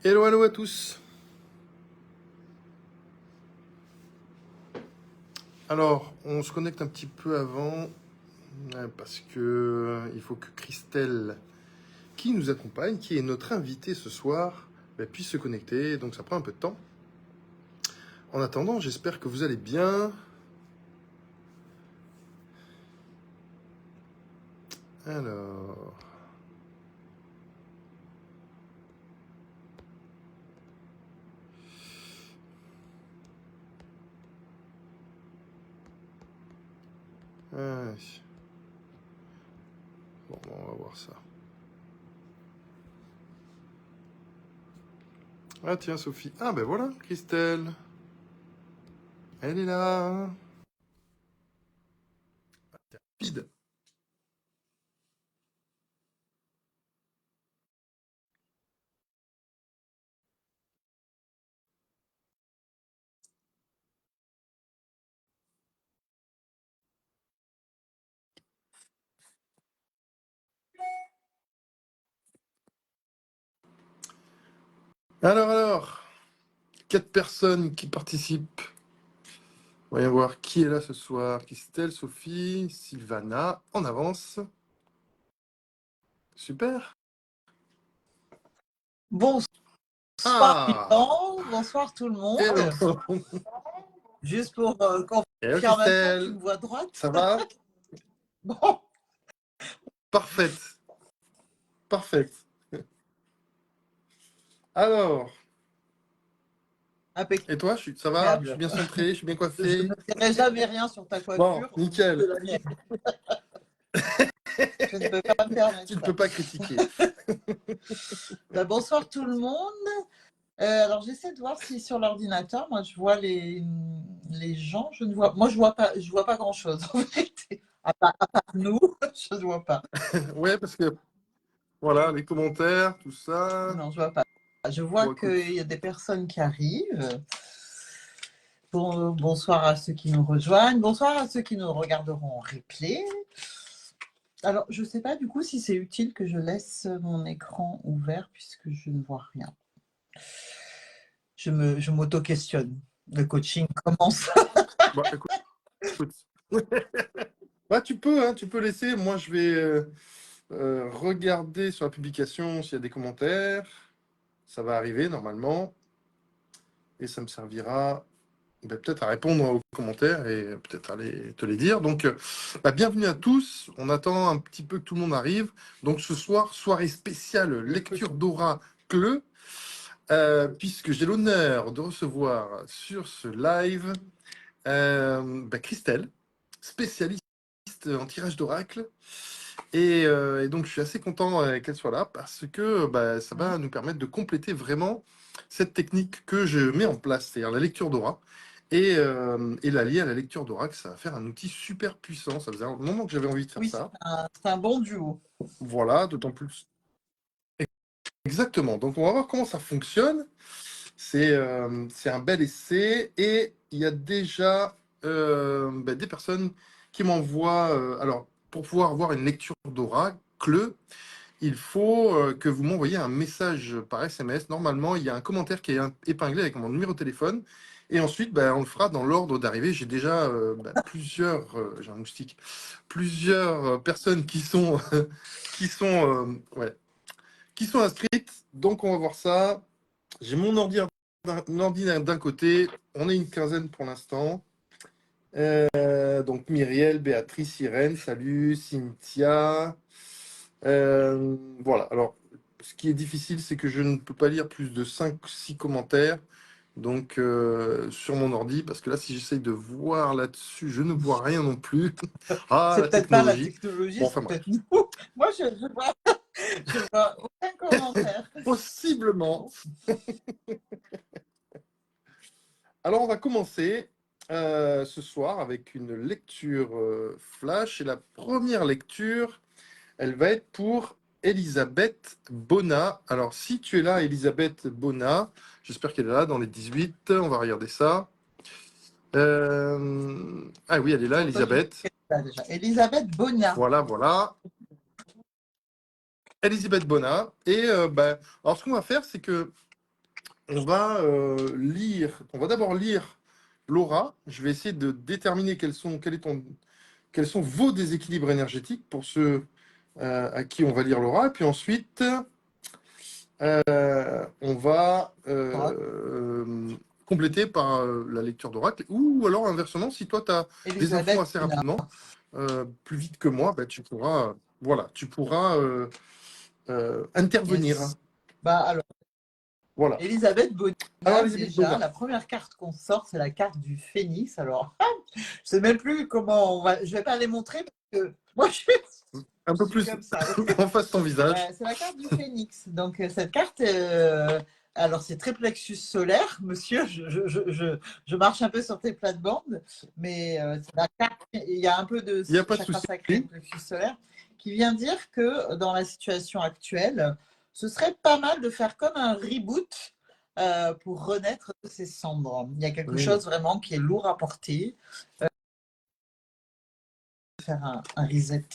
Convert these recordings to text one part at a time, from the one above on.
Hello, hello à tous. Alors, on se connecte un petit peu avant parce que il faut que Christelle, qui nous accompagne, qui est notre invitée ce soir, puisse se connecter. Donc ça prend un peu de temps. En attendant, j'espère que vous allez bien. Alors, ah, bon, on va voir ça. Ah tiens, Sophie. Ah ben voilà, Christelle. Elle est là. Rapide. Alors, 4 personnes qui participent. Voyons voir qui est là ce soir. Christelle, Sophie, Sylvana, en avance. Super. Bonsoir Ah, Yvan, bonsoir tout le monde. hello. Juste pour Hello confirmation, tu Christelle. me vois droite? Ça va? Bon, Parfaite. Parfaite. Alors, et toi, ça va? Je suis impeccable. bien centré, je suis bien Je coiffé. ne dirai jamais rien sur ta Bon, coiffure au vu de nickel. la mienne. Je ne peux pas me permettre Tu ne ça. peux pas critiquer. Bonsoir tout le monde. Alors j'essaie de voir si sur l'ordinateur, moi je vois les gens. Moi je vois pas grand chose en vérité. À part nous, je ne vois pas. Ouais, parce que voilà, les commentaires, tout ça. Non, je vois pas. Je vois Bon, écoute. qu'il y a des personnes qui arrivent. Bonsoir à ceux qui nous rejoignent. Bonsoir à ceux qui nous regarderont en replay. Alors, je ne sais pas du coup si c'est utile que je laisse mon écran ouvert puisque je ne vois rien. Je m'auto-questionne. Le coaching commence. Bon, écoute. Ouais, tu peux laisser. Moi, je vais regarder sur la publication s'il y a des commentaires. Ça va arriver normalement. Et ça me servira peut-être à répondre aux commentaires et peut-être à te les dire. Donc, bienvenue à tous. On attend un petit peu que tout le monde arrive. Donc, ce soir, soirée spéciale lecture d'oracle, puisque j'ai l'honneur de recevoir sur ce live Christelle, spécialiste en tirage d'oracle. Et donc, je suis assez content qu'elle soit là parce que ça va nous permettre de compléter vraiment cette technique que je mets en place, c'est-à-dire la lecture d'aura. Et la lier à la lecture d'oracle, ça va faire un outil super puissant. Ça faisait un moment que j'avais envie de faire ça. C'est un bon duo. Voilà, d'autant plus. Exactement. Donc, on va voir comment ça fonctionne. C'est un bel essai. Et il y a déjà des personnes qui m'envoient. Alors, pour pouvoir avoir une lecture d'oracle, il faut que vous m'envoyiez un message par SMS. Normalement, il y a un commentaire qui est épinglé avec mon numéro de téléphone. Et ensuite, on le fera dans l'ordre d'arrivée. J'ai déjà j'ai un moustique, plusieurs personnes ouais, qui sont inscrites. Donc, on va voir ça. J'ai mon ordi d'un côté. On est une quinzaine pour l'instant. Donc, Myriel, Béatrice, Irène, salut, Cynthia. Voilà. Alors, ce qui est difficile, c'est que je ne peux pas lire plus de 5-6 commentaires. Donc, sur mon ordi, parce que là, si j'essaye de voir là-dessus, je ne vois rien non plus. Ah, C'est la peut-être pas la technologie. technologie, Bon, c'est enfin bref. peut-être nous. Moi, je vois aucun commentaire. Possiblement. Alors, on va commencer ce soir avec une lecture flash. Et la première lecture, elle va être pour Elisabeth Bona. Alors, si tu es là, Elisabeth Bona, j'espère qu'elle est là dans les 18. On va regarder ça. Ah oui, elle est là, Elisabeth. Déjà. Elisabeth Bona. Voilà. Elisabeth Bona. Et alors, ce qu'on va faire, c'est que on va on va d'abord lire l'aura. Je vais essayer de déterminer quels sont vos déséquilibres énergétiques pour ceux à qui on va lire l'aura. Et puis ensuite, on va compléter par la lecture d'oracle. Ou alors inversement, si toi, tu as des infos Elisabeth assez Bonin. rapidement, plus vite que moi, bah, tu pourras, intervenir. Yes. Alors, Voilà. Elisabeth Bonin, Alors, Elisabeth déjà, Bonin. la première carte qu'on sort, c'est la carte du phénix. Alors, je sais même plus comment on va. Je vais pas les montrer parce que moi, je suis Un peu plus comme ça. en face ton visage. C'est la carte du phénix. Donc, cette carte, alors c'est très plexus solaire, monsieur. Je marche un peu sur tes plates-bandes, mais c'est la carte, il y a un peu de Il n'y a pas de chakra souci. sacré, plexus solaire, qui vient dire que dans la situation actuelle, ce serait pas mal de faire comme un reboot pour renaître de ses cendres. Il y a quelque chose vraiment qui est lourd à porter. Faire un reset.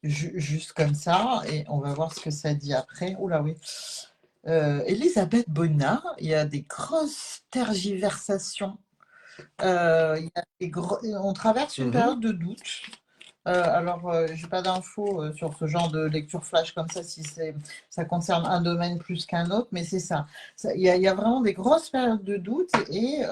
Juste comme ça, et on va voir ce que ça dit après. Oula, oui. Elisabeth Bonin, il y a des grosses tergiversations. On traverse une période de doute. Alors, je n'ai pas d'infos sur ce genre de lecture flash comme ça, si ça concerne un domaine plus qu'un autre, mais c'est ça. Il y a vraiment des grosses périodes de doute et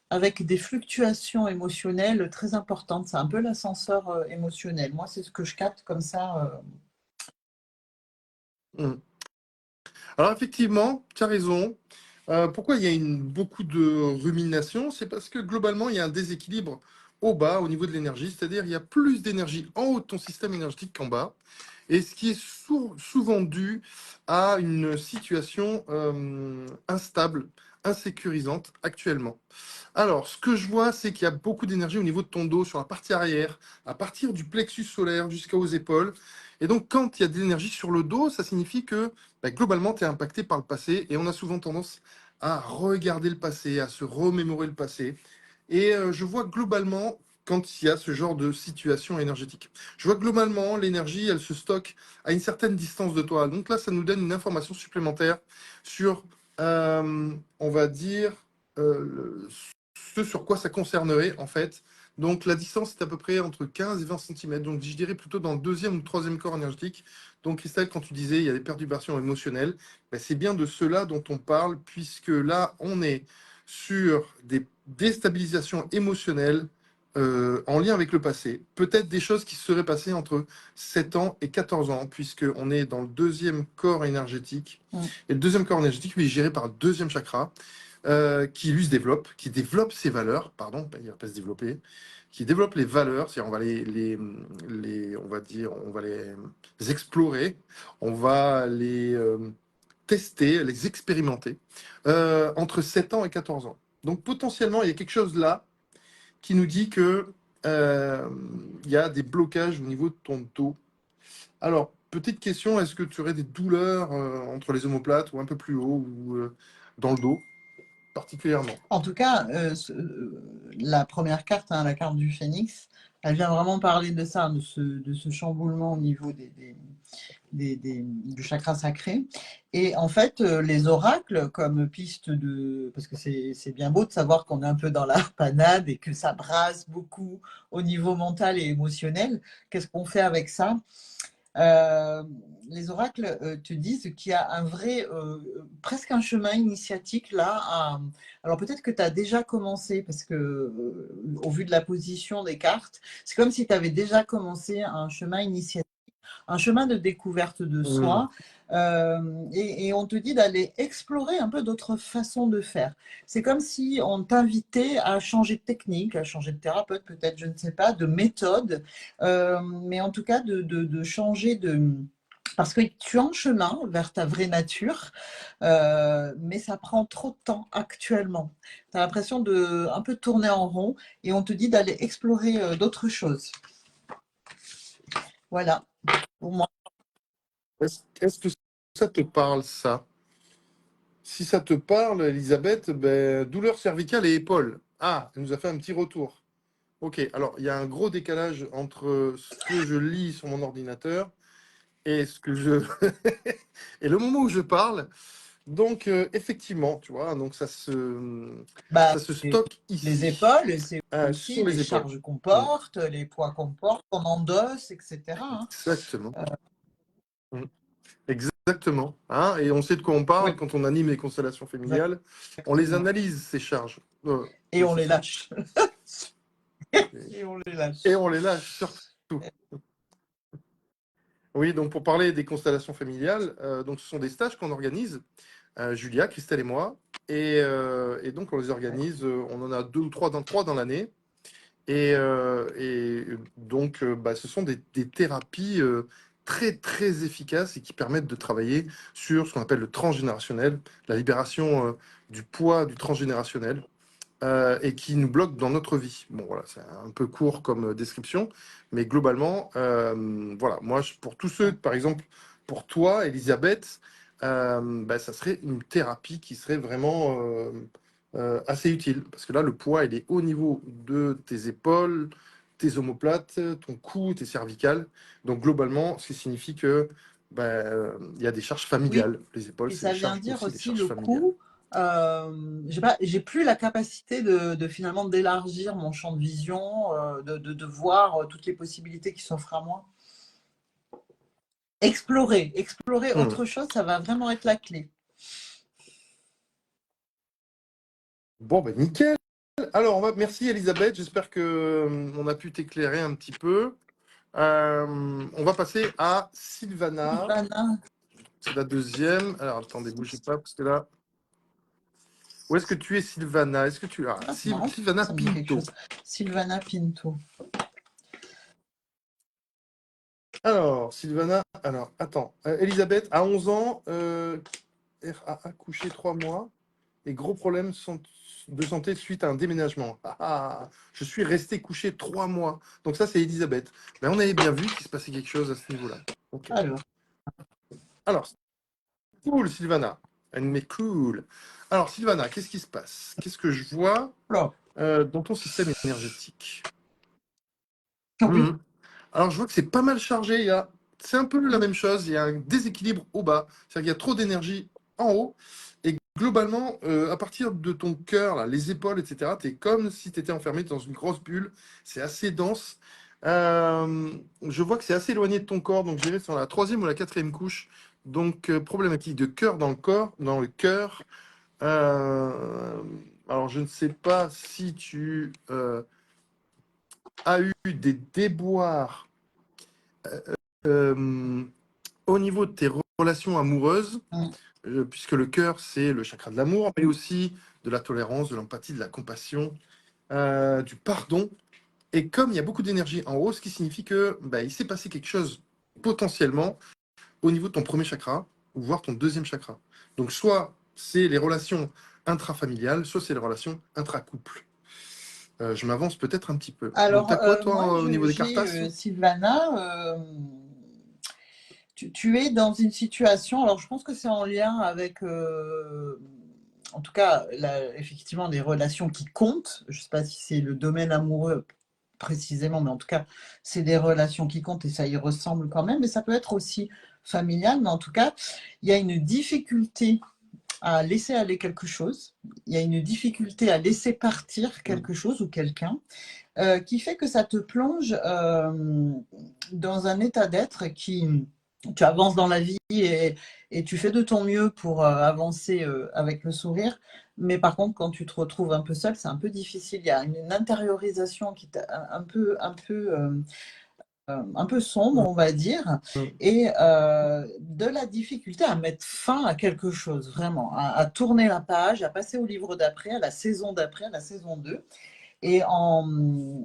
avec des fluctuations émotionnelles très importantes. C'est un peu l'ascenseur émotionnel. Moi, c'est ce que je capte comme ça. Alors effectivement, tu as raison. Pourquoi il y a beaucoup de rumination? C'est parce que globalement, il y a un déséquilibre au bas, au niveau de l'énergie. C'est-à-dire il y a plus d'énergie en haut de ton système énergétique qu'en bas. Et ce qui est souvent dû à une situation instable, insécurisante actuellement. Alors, ce que je vois, c'est qu'il y a beaucoup d'énergie au niveau de ton dos, sur la partie arrière, à partir du plexus solaire jusqu'aux épaules. Et donc, quand il y a de l'énergie sur le dos, ça signifie que globalement, tu es impacté par le passé. Et on a souvent tendance à regarder le passé, à se remémorer le passé. Et je vois globalement, quand il y a ce genre de situation énergétique, je vois globalement, l'énergie, elle se stocke à une certaine distance de toi. Donc là, ça nous donne une information supplémentaire sur, on va dire, ce sur quoi ça concernerait, en fait. Donc la distance est à peu près entre 15 et 20 cm. Donc je dirais plutôt dans le deuxième ou troisième corps énergétique. Donc Christelle, quand tu disais il y a des perturbations émotionnelles, ben, c'est bien de cela dont on parle, puisque là, on est sur des déstabilisations émotionnelles en lien avec le passé. Peut-être des choses qui se seraient passées entre 7 ans et 14 ans, puisqu'on est dans le deuxième corps énergétique. Et le deuxième corps énergétique, lui, est géré par le deuxième chakra, qui lui se développe, qui développe ses valeurs, pardon, il ne va pas se développer, qui développe les valeurs, c'est-à-dire on va on va dire, on va les explorer, on va les tester, les expérimenter entre 7 ans et 14 ans. Donc potentiellement, il y a quelque chose là qui nous dit que il y a des blocages au niveau de ton dos. Alors, petite question, est-ce que tu aurais des douleurs entre les omoplates ou un peu plus haut ou dans le dos particulièrement? En tout cas, la première carte, hein, la carte du phénix, elle vient vraiment parler de ça, de ce chamboulement au niveau du chakra sacré. Et en fait, les oracles, comme piste de... Parce que c'est bien beau de savoir qu'on est un peu dans la panade et que ça brasse beaucoup au niveau mental et émotionnel. Qu'est-ce qu'on fait avec ça? Les oracles te disent qu'il y a un vrai, presque un chemin initiatique là. Alors peut-être que tu as déjà commencé, parce que au vu de la position des cartes, c'est comme si tu avais déjà commencé un chemin initiatique, un chemin de découverte de soi. Et on te dit d'aller explorer un peu d'autres façons de faire. C'est comme si on t'invitait à changer de technique, à changer de thérapeute, peut-être, je ne sais pas, de méthode, mais en tout cas de changer de... Parce que tu es en chemin vers ta vraie nature, mais ça prend trop de temps actuellement. Tu as l'impression de un peu tourner en rond et on te dit d'aller explorer d'autres choses. Voilà, pour moi. Est-ce que ça te parle, ça? Si ça te parle, Elisabeth, ben, douleur cervicale et épaules. Ah, elle nous a fait un petit retour. Ok, alors il y a un gros décalage entre ce que je lis sur mon ordinateur Et ce que je et le moment où je parle, donc effectivement, tu vois, donc Bah, ça se c'est stocke les ici, épaules, c'est aussi sur les les épaules. charges qu'on Mm. porte, les poids qu'on porte, qu'on endosse, etc., hein. Exactement. Mm. Exactement. Hein, et on sait de quoi on Oui, parle quand on anime les constellations familiales. On les exactement. analyse, ces charges. Et Oui, on c'est les ça. lâche. Et, Et on les et lâche. on les lâche surtout. Oui, donc pour parler des constellations familiales, donc ce sont des stages qu'on organise, Julia, Christelle et moi. Et donc on les organise, on en a deux ou trois dans l'année. Et donc bah, ce sont des thérapies très très efficaces et qui permettent de travailler sur ce qu'on appelle le transgénérationnel, la libération du poids du transgénérationnel. Et qui nous bloque dans notre vie. Bon, voilà, c'est un peu court comme description, mais globalement, voilà, moi, pour tous ceux, par exemple, pour toi, Elisabeth, bah, ça serait une thérapie qui serait vraiment assez utile, parce que là, le poids, il est au niveau de tes épaules, tes omoplates, ton cou, tes cervicales. Donc, globalement, ce qui signifie que bah, il y a des charges Oui, familiales. Les épaules, et c'est des ça vient charges dire aussi des aussi charges le familiales. coup. J'ai plus la capacité de finalement d'élargir mon champ de vision, de voir toutes les possibilités qui s'offrent à moi. Explorer Hmm. autre chose, ça va vraiment être la clé. Bon, ben nickel. Alors, merci Elisabeth, j'espère que on a pu t'éclairer un petit peu. On va passer à Sylvana, Sylvana, c'est la deuxième. Alors, attendez, bougez pas, parce que là, où est-ce que tu es Sylvana? Est-ce que tu... Ah, ah, c'est marrant, Sylvana ça me dit quelque Pinto. chose. Sylvana Pinto. Alors, Sylvana, alors, attends. Elisabeth, à 11 ans, a accouché 3 mois et gros problème de santé suite à un déménagement. Je suis resté couché 3 mois. Donc ça, c'est Elisabeth. Mais on avait bien vu qu'il se passait quelque chose à ce niveau-là. Ok. Alors, Alors, cool, Sylvana. Elle met cool. Alors, Sylvana, qu'est-ce qui se passe? Qu'est-ce que je vois alors, dans ton système énergétique? oui, Mhm. Alors, je vois que c'est pas mal chargé. C'est un peu la même chose. Il y a un déséquilibre au bas. C'est-à-dire qu'il y a trop d'énergie en haut. Et globalement, à partir de ton cœur, là, les épaules, etc., tu es comme si tu étais enfermé dans une grosse bulle. C'est assez dense. Je vois que c'est assez éloigné de ton corps. Donc, je dirais sur la troisième ou la quatrième couche. Donc, problématique de cœur dans le corps, dans le cœur. Euh, alors, je ne sais pas si tu as eu des déboires euh, au niveau de tes relations amoureuses, mm. puisque le cœur, c'est le chakra de l'amour, mais aussi de la tolérance, de l'empathie, de la compassion, du pardon. Et comme il y a beaucoup d'énergie en haut, ce qui signifie que bah, il s'est passé quelque chose potentiellement au niveau de ton premier chakra, ou voire ton deuxième chakra. Donc soit c'est les relations intrafamiliales, soit c'est les relations intracouple. Je m'avance peut-être un petit peu. Donc, Alors tu as quoi, moi, toi, au niveau des j'ai cartasses? Sylvana. Tu es dans une situation, alors je pense que c'est en lien avec, en tout cas, effectivement, des relations qui comptent. Je ne sais pas si c'est le domaine amoureux précisément, mais en tout cas, c'est des relations qui comptent et ça y ressemble quand même. Mais ça peut être aussi familial, mais en tout cas, il y a une difficulté à laisser aller quelque chose. Il y a une difficulté à laisser partir quelque chose ou quelqu'un qui fait que ça te plonge dans un état d'être qui tu avances dans la vie et tu fais de ton mieux pour avancer avec le sourire. Mais par contre, quand tu te retrouves un peu seul, c'est un peu difficile. Il y a une intériorisation qui est un peu sombre, on va dire, et de la difficulté à mettre fin à quelque chose, vraiment, à tourner la page, à passer au livre d'après, à la saison d'après, à la saison 2. Et en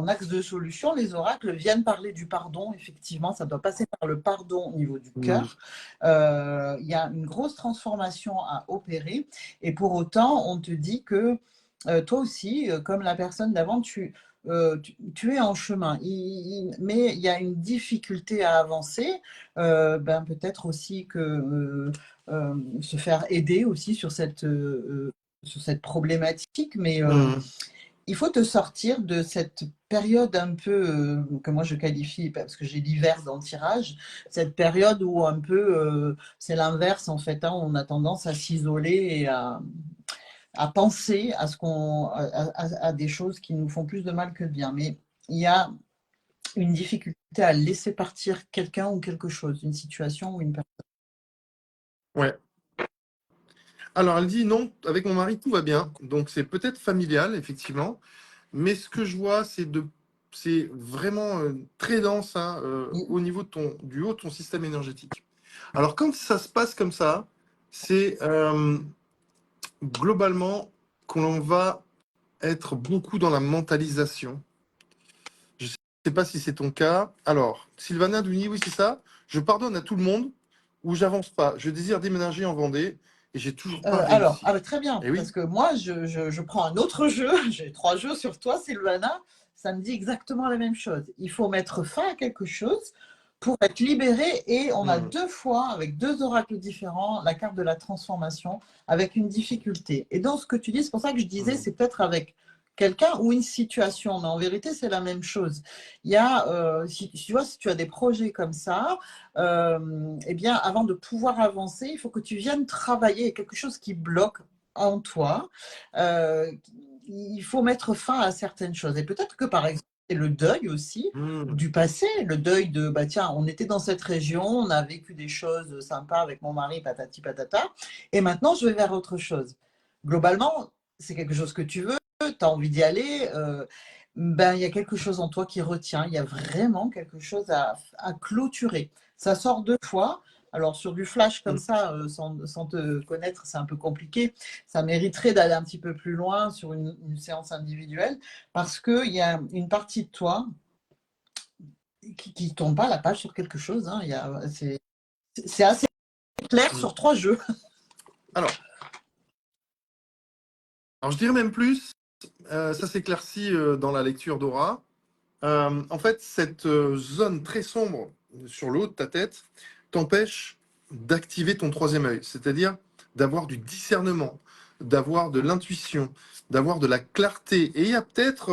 axe de solution, les oracles viennent parler du pardon. Effectivement, ça doit passer par le pardon au niveau du Mm. cœur. Il y a une grosse transformation à opérer. Et pour autant, on te dit que toi aussi, comme la personne d'avant, tu es en chemin. Mais il y a une difficulté à avancer. Peut-être aussi que se faire aider aussi sur cette problématique. Mais Mm. il faut te sortir de cette période un peu que moi je qualifie, parce que j'ai l'hiver dans le tirage, cette période où un peu c'est l'inverse en fait, hein, on a tendance à s'isoler et à penser à, à des choses qui nous font plus de mal que de bien. Mais il y a une difficulté à laisser partir quelqu'un ou quelque chose, une situation ou une personne. Ouais. Alors, elle dit non, avec mon mari, tout va bien. Donc, c'est peut-être familial, effectivement. Mais ce que je vois, c'est vraiment très dense hein, au niveau du haut de ton système énergétique. Alors, quand ça se passe comme ça, c'est globalement qu'on va être beaucoup dans la mentalisation. Je ne sais pas si c'est ton cas. Alors, Sylvana Douni, oui, c'est ça. Je pardonne à tout le monde ou j'avance pas. Je désire déménager en Vendée et j'ai toujours pas Alors, réussi. très bien, Eh parce oui. que moi, je prends un autre jeu, j'ai 3 jeux sur toi, Sylvana, ça me dit exactement la même chose. Il faut mettre fin à quelque chose pour être libéré, et on a Hmm. 2 fois, avec 2 oracles différents, la carte de la transformation, avec une difficulté. Et dans ce que tu dis, c'est pour ça que je disais, c'est peut-être avec quelqu'un ou une situation, mais en vérité, c'est la même chose. Il y a, si tu vois, si tu as des projets comme ça, eh bien, avant de pouvoir avancer, il faut que tu viennes travailler quelque chose qui bloque en toi. Euh, il faut mettre fin à certaines choses. Et peut-être que, par exemple, c'est le deuil aussi Hmm. du passé, le deuil de, bah tiens, on était dans cette région, on a vécu des choses sympas avec mon mari, patati patata, et maintenant je vais vers autre chose. Globalement, c'est quelque chose que tu veux, tu as envie d'y aller, ben, il y a quelque chose en toi qui retient, il y a vraiment quelque chose à clôturer. Ça sort 2 fois. Alors, sur du flash comme Hmm. ça, sans te connaître, c'est un peu compliqué. Ça mériterait d'aller un petit peu plus loin sur une séance individuelle, parce qu'il y a une partie de toi qui ne tombe pas la page sur quelque chose. Hein. C'est assez clair Hmm. sur 3 jeux. Alors, je dirais même plus, ça s'éclaircit dans la lecture d'Aura. En fait, cette zone très sombre sur le haut de ta tête t'empêche d'activer ton troisième œil, c'est-à-dire d'avoir du discernement, d'avoir de l'intuition, d'avoir de la clarté. Et il y a peut-être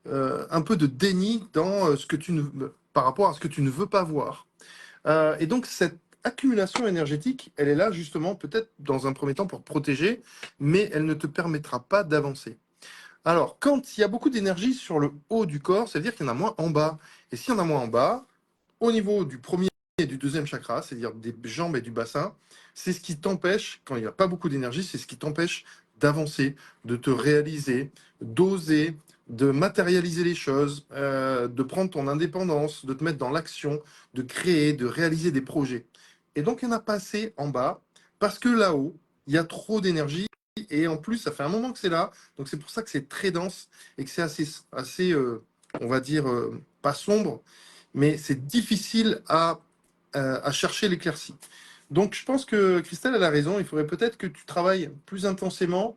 un peu de déni dans ce que par rapport à ce que tu ne veux pas voir. Et donc, cette accumulation énergétique, elle est là justement peut-être dans un premier temps pour te protéger, mais elle ne te permettra pas d'avancer. Alors, quand il y a beaucoup d'énergie sur le haut du corps, ça veut dire qu'il y en a moins en bas. Et s'il y en a moins en bas, au niveau du premier et du deuxième chakra, c'est-à-dire des jambes et du bassin, c'est ce qui t'empêche, quand il n'y a pas beaucoup d'énergie, c'est ce qui t'empêche d'avancer, de te réaliser, d'oser, de matérialiser les choses, de prendre ton indépendance, de te mettre dans l'action, de créer, de réaliser des projets. Et donc, il n'y en a pas assez en bas, parce que là-haut, il y a trop d'énergie. Et en plus, ça fait un moment que c'est là. Donc, c'est pour ça que c'est très dense et que c'est assez on va dire, pas sombre, mais c'est difficile à chercher l'éclaircie. Donc, je pense que Christelle, elle a raison. Il faudrait peut-être que tu travailles plus intensément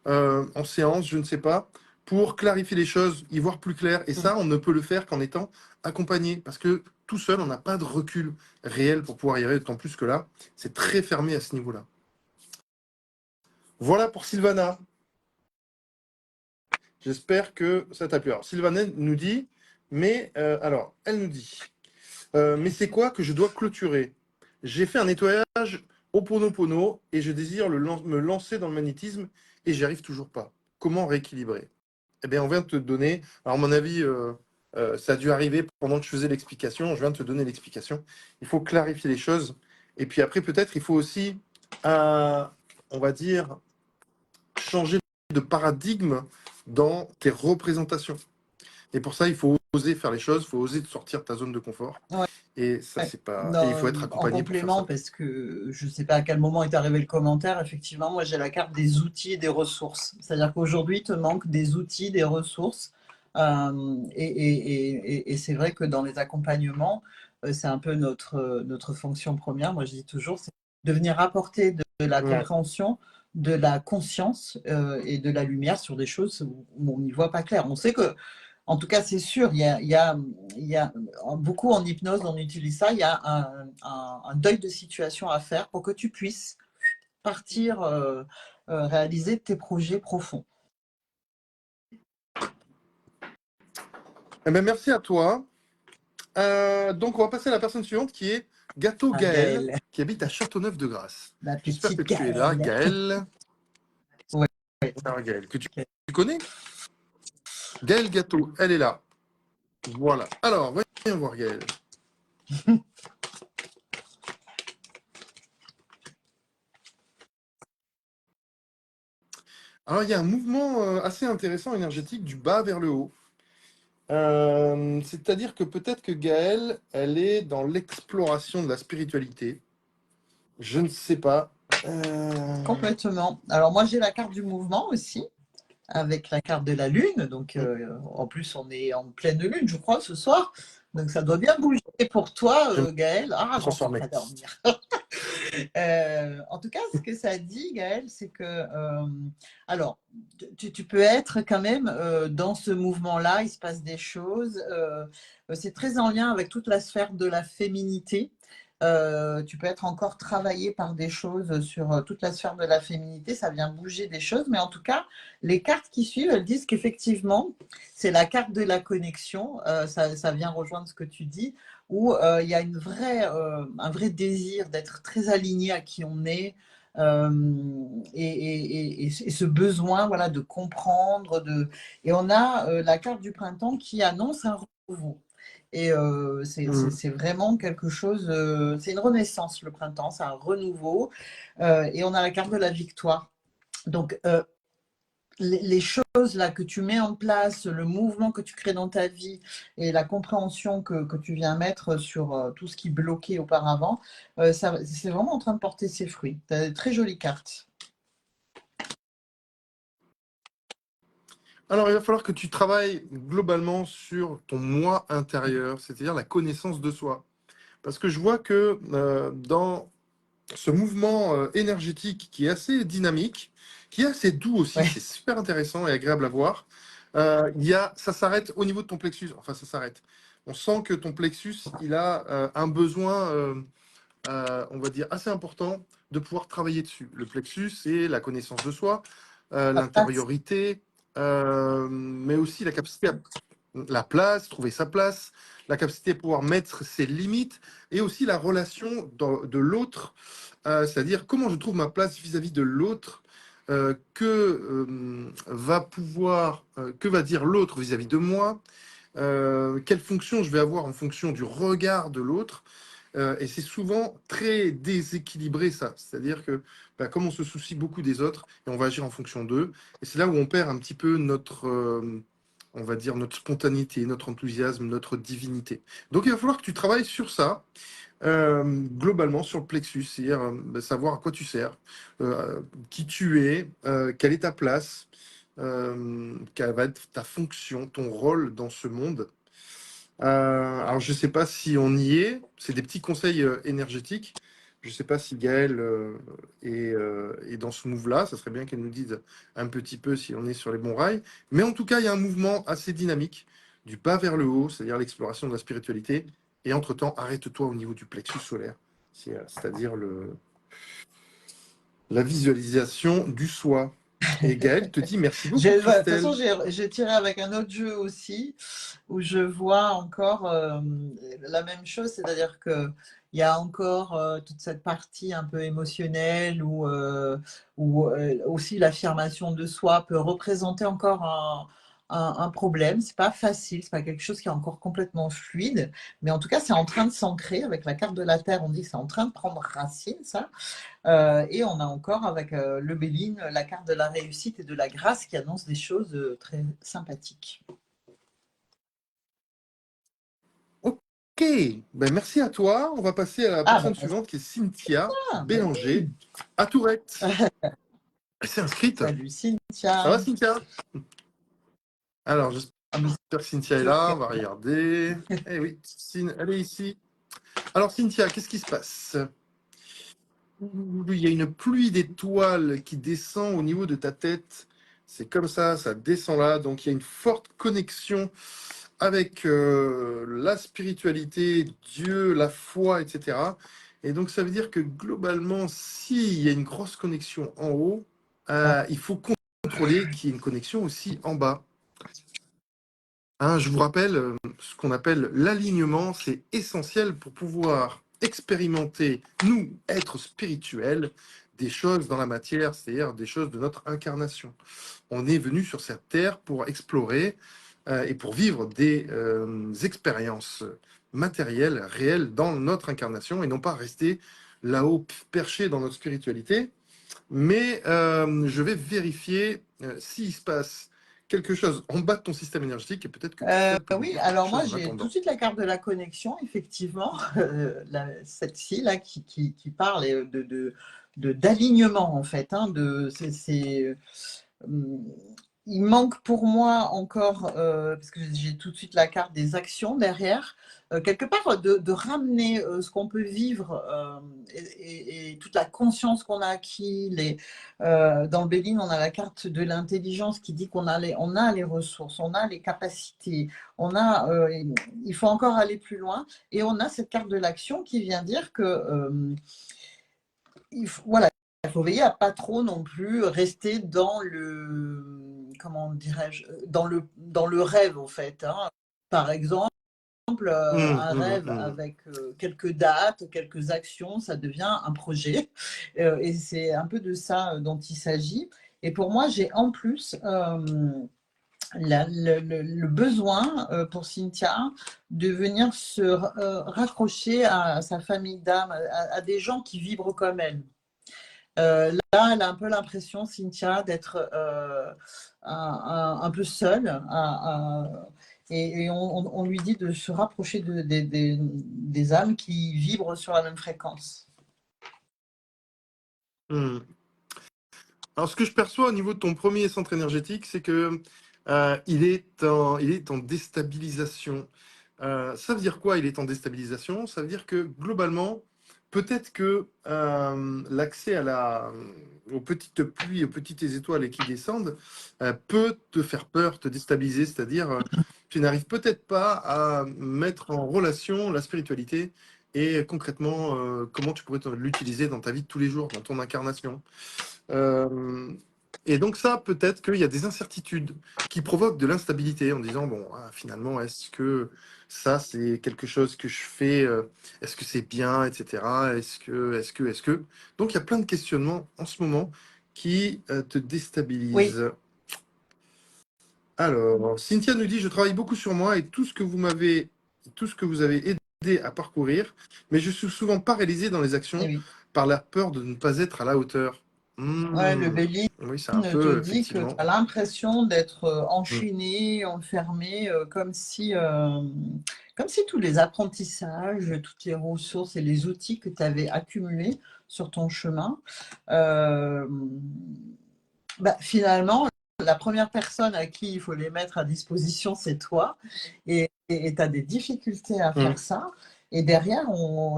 en séance, je ne sais pas, pour clarifier les choses, y voir plus clair. Et ça, on ne peut le faire qu'en étant accompagné, parce que tout seul, on n'a pas de recul réel pour pouvoir y arriver, d'autant plus que là, c'est très fermé à ce niveau-là. Voilà pour Sylvana. J'espère que ça t'a plu. Alors, Sylvana nous dit, mais alors, elle nous dit, mais c'est quoi que je dois clôturer? J'ai fait un nettoyage Ho'oponopono et je désire me lancer dans le magnétisme et j'y arrive toujours pas. Comment rééquilibrer? Eh bien, on vient de te donner, alors à mon avis, ça a dû arriver pendant que je faisais l'explication, je viens de te donner l'explication. Il faut clarifier les choses. Et puis après, peut-être, il faut aussi, on va dire, changer de paradigme dans tes représentations. Et pour ça, il faut oser faire les choses, il faut oser sortir de ta zone de confort. Ouais. Et ça, Ouais. c'est pas. Et il faut être En accompagné pour faire complément, ça. parce que je ne sais pas à quel moment est arrivé le commentaire, effectivement, moi j'ai la carte des outils et des ressources. C'est-à-dire qu'aujourd'hui, il te manque des outils, des ressources. Et c'est vrai que dans les accompagnements, c'est un peu notre fonction première. Moi, je dis toujours, c'est de venir apporter de la Mm. compréhension, de la conscience et de la lumière sur des choses où on n'y voit pas clair. On sait que en tout cas, c'est sûr, il y a beaucoup en hypnose, on utilise ça. Il y a un deuil de situation à faire pour que tu puisses partir réaliser tes projets profonds. Eh ben, merci à toi. Donc, on va passer à la personne suivante qui est Gâteau Ah, Gaël, Gaëlle, qui habite à Châteauneuf-de-Grâce. ma J'espère que petite tu es là, Gaëlle. Gaël. Ouais. Alors, Gaël, que tu connais? Gaël Gâteau, elle est là. Voilà. Alors, viens voir Gaël. Alors, il y a un mouvement assez intéressant énergétique du bas vers le haut. C'est-à-dire que peut-être que Gaëlle, elle est dans l'exploration de la spiritualité. Je ne sais pas. Complètement. Alors moi j'ai la carte du mouvement aussi, avec la carte de la lune. Donc en plus on est en pleine lune, je crois, ce soir. Donc ça doit bien bouger pour toi, Je vais me Gaël. Ah, j'entends transformer. pas dormir. En tout cas, ce que ça dit, Gaël, c'est que alors tu peux être quand même dans ce mouvement-là, il se passe des choses. C'est très en lien avec toute la sphère de la féminité. Tu peux être encore travaillé par des choses sur toute la sphère de la féminité, ça vient bouger des choses, mais en tout cas, les cartes qui suivent, elles disent qu'effectivement, c'est la carte de la connexion, ça vient rejoindre ce que tu dis, où il y a un vrai désir d'être très aligné à qui on est, et ce besoin voilà, de comprendre. Et on a la carte du printemps qui annonce un renouveau. Et c'est vraiment quelque chose, c'est une renaissance le printemps, c'est un renouveau. Et on a la carte de la victoire. Donc, les choses là que tu mets en place, le mouvement que tu crées dans ta vie et la compréhension que tu viens mettre sur tout ce qui bloquait auparavant, c'est vraiment en train de porter ses fruits. Tu as de très jolies cartes. Alors, il va falloir que tu travailles globalement sur ton moi intérieur, c'est-à-dire la connaissance de soi. Parce que je vois que dans ce mouvement énergétique qui est assez dynamique, qui est assez doux aussi, Ouais. c'est super intéressant et agréable à voir, ça s'arrête au niveau de ton plexus. Enfin, ça s'arrête. On sent que ton plexus, il a un besoin, on va dire, assez important de pouvoir travailler dessus. Le plexus, c'est la connaissance de soi, l'intériorité, mais aussi la capacité à la place, trouver sa place, la capacité de pouvoir mettre ses limites et aussi la relation de l'autre, c'est-à-dire comment je trouve ma place vis-à-vis de l'autre, que va dire l'autre vis-à-vis de moi, quelle fonction je vais avoir en fonction du regard de l'autre. Et c'est souvent très déséquilibré, ça. C'est-à-dire que comme on se soucie beaucoup des autres, et on va agir en fonction d'eux, et c'est là où on perd un petit peu on va dire, notre spontanéité, notre enthousiasme, notre divinité. Donc il va falloir que tu travailles sur ça, globalement, sur le plexus, c'est-à-dire savoir à quoi tu sers, qui tu es, quelle est ta place, quelle va être ta fonction, ton rôle dans ce monde. Alors, je ne sais pas si on y est. C'est des petits conseils énergétiques. Je ne sais pas si Gaëlle est dans ce move-là. Ça serait bien qu'elle nous dise un petit peu si on est sur les bons rails. Mais en tout cas, il y a un mouvement assez dynamique du bas vers le haut, c'est-à-dire l'exploration de la spiritualité. Et entre-temps, arrête-toi au niveau du plexus solaire, c'est-à-dire la visualisation du soi. Et Gaëlle te dit merci beaucoup, De toute façon, Christelle. j'ai tiré avec un autre jeu aussi, où je vois encore la même chose, c'est-à-dire que il y a encore toute cette partie un peu émotionnelle où aussi l'affirmation de soi peut représenter encore un problème. C'est pas facile, c'est pas quelque chose qui est encore complètement fluide, mais en tout cas, c'est en train de s'ancrer. Avec la carte de la Terre, on dit que c'est en train de prendre racine, ça. Et on a encore avec le Béline la carte de la réussite et de la grâce qui annonce des choses très sympathiques. Ok, ben merci à toi. On va passer à la Ah, personne bah, suivante qui est Cynthia ben Bélanger oui. à Tourette. Elle s'est inscrite. Salut Ça va, Cynthia. Cynthia? Alors, j'espère Ah, mais que Cynthia est c'est là. sûr On va regarder. Eh oui, elle est ici. Alors, Cynthia, qu'est-ce qui se passe? Il y a une pluie d'étoiles qui descend au niveau de ta tête. C'est comme ça descend là. Donc, il y a une forte connexion avec la spiritualité, Dieu, la foi, etc. Et donc, ça veut dire que globalement, s'il y a une grosse connexion en haut, il faut contrôler qu'il y ait une connexion aussi en bas. Hein, je vous rappelle, ce qu'on appelle l'alignement, c'est essentiel pour pouvoir expérimenter, nous, êtres spirituels, des choses dans la matière, c'est-à-dire des choses de notre incarnation. On est venu sur cette terre pour explorer et pour vivre des expériences matérielles, réelles dans notre incarnation et non pas rester là-haut perché dans notre spiritualité. Mais je vais vérifier s'il se passe quelque chose en bas de ton système énergétique et peut-être que Christelle peut nous Oui, dire quelque alors moi chose en j'ai tout de attendant. suite la carte de la connexion, effectivement, celle-ci là qui parle d'alignement en fait, hein, hum, il manque pour moi encore, parce que j'ai tout de suite la carte des actions derrière, quelque part de ramener ce qu'on peut vivre et toute la conscience qu'on a acquis. Dans le Béline, on a la carte de l'intelligence qui dit on a les ressources, on a les capacités, il faut encore aller plus loin. Et on a cette carte de l'action qui vient dire que voilà, il faut veiller à pas trop non plus rester dans comment dirais-je, dans le rêve en fait, hein. Par exemple, un rêve avec quelques dates, quelques actions, ça devient un projet. Et c'est un peu de ça dont il s'agit. Et pour moi, j'ai en plus le besoin pour Cynthia de venir se raccrocher à sa famille d'âme, à des gens qui vibrent comme elle. Là, elle a un peu l'impression, Cynthia, d'être un peu seule. Et on lui dit de se rapprocher des âmes qui vibrent sur la même fréquence. Alors, ce que je perçois au niveau de ton premier centre énergétique, c'est que il est en déstabilisation. Ça veut dire quoi, il est en déstabilisation? Ça veut dire que globalement, peut-être que l'accès aux petites pluies, aux petites étoiles qui descendent peut te faire peur, te déstabiliser. C'est-à-dire, tu n'arrives peut-être pas à mettre en relation la spiritualité et concrètement comment tu pourrais l'utiliser dans ta vie de tous les jours, dans ton incarnation. Et donc ça, peut-être qu'il y a des incertitudes qui provoquent de l'instabilité en disant, bon, finalement, est-ce que ça, c'est quelque chose que je fais, est-ce que c'est bien, etc. Est-ce que... Donc il y a plein de questionnements en ce moment qui te Oui. déstabilisent. Alors, Cynthia nous dit, je travaille beaucoup sur moi et tout ce que vous avez aidé à parcourir, mais je suis souvent paralysé dans les Eh actions oui. par la peur de ne pas être à la hauteur. Ouais, le Béline Oui, c'est un te peu, dit que tu effectivement. as l'impression d'être enchaîné, enfermé, comme si tous les apprentissages, toutes les ressources et les outils que tu avais accumulés sur ton chemin, finalement, la première personne à qui il faut les mettre à disposition, c'est toi. Et tu as des difficultés à faire ça. Et derrière,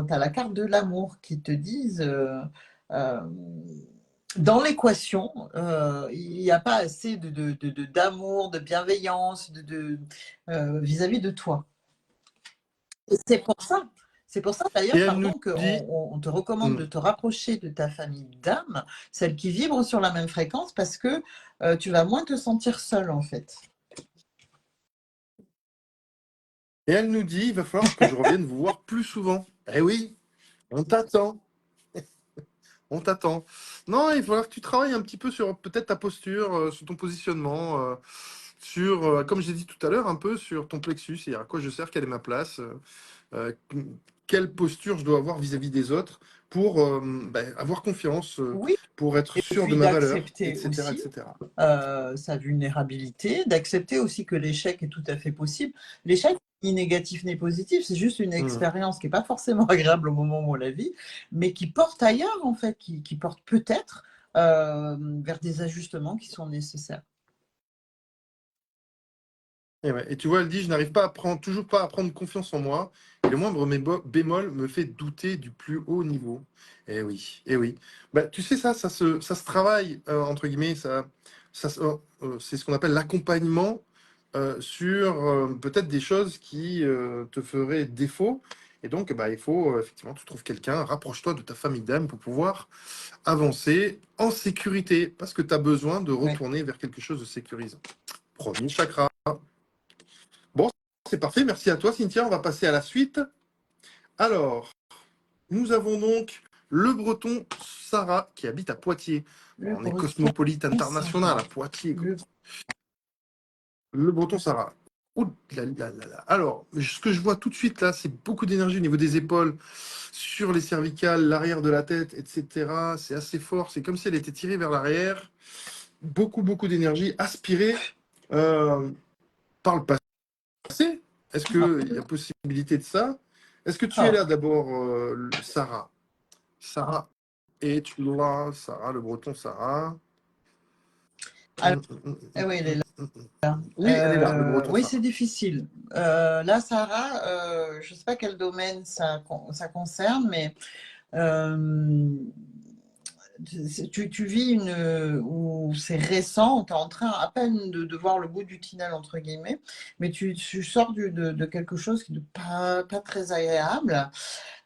tu as la carte de l'amour qui te disent dans l'équation, il n'y a pas assez d'amour, de bienveillance vis-à-vis de toi. Et c'est pour ça. C'est pour ça Et d'ailleurs, elle nous pardon, dit, qu'on te recommande de te rapprocher de ta famille d'âmes, celles qui vibrent sur la même fréquence, parce que tu vas moins te sentir seul en fait. il va falloir que je revienne vous voir plus souvent. Eh oui, on t'attend. On t'attend. Non, il va falloir que tu travailles un petit peu sur peut-être ta posture, sur ton positionnement, comme j'ai dit tout à l'heure, un peu sur ton plexus, c'est-à-dire à quoi je sers, quelle est ma place, euh, quelle posture je dois avoir vis-à-vis des autres pour avoir confiance, Oui, pour être et sûr de puis ma valeur, d'accepter etc., aussi etc. sa vulnérabilité, d'accepter aussi que l'échec est tout à fait possible. L'échec, ni négatif ni positif, c'est juste une expérience qui n'est pas forcément agréable au moment où on la vit, mais qui porte ailleurs en fait, qui porte peut-être vers des ajustements qui sont nécessaires. Et tu vois, elle dit, je n'arrive pas toujours pas à prendre confiance en moi, et le moindre bémol me fait douter du plus haut niveau. Eh oui, eh oui. Bah, tu sais, ça se travaille, entre guillemets, c'est ce qu'on appelle l'accompagnement sur peut-être des choses qui te feraient défaut. Et donc, bah, il faut, effectivement, tu trouves quelqu'un, rapproche-toi de ta famille d'âme pour pouvoir avancer en sécurité, parce que tu as besoin de Oui. retourner vers quelque chose de sécurisant. Premier chakra. Bon, c'est parfait. Merci à toi, Cynthia. On va passer à la suite. Alors, nous avons donc le breton Sarah qui habite à Poitiers. Le On est breton cosmopolite international Sarah. à Poitiers. Le... Le breton Sarah. Ouh là là là là. Alors, ce que je vois tout de suite là, c'est beaucoup d'énergie au niveau des épaules, sur les cervicales, l'arrière de la tête, etc. C'est assez fort. C'est comme si elle était tirée vers l'arrière. Beaucoup, beaucoup d'énergie aspirée par le passé. Est-ce qu'il y a possibilité de ça? Est-ce que tu es Ah, là d'abord, Sarah? Sarah, es-tu là? Sarah, le breton Sarah. alors, eh oui, elle est là. Oui, elle est là, le breton Oui, c'est Sarah. difficile. Là, Sarah, je ne sais pas quel domaine ça concerne, mais tu vis où c'est récent, tu es en train à peine de voir le bout du tunnel, entre guillemets, mais tu sors de quelque chose qui n'est pas très agréable.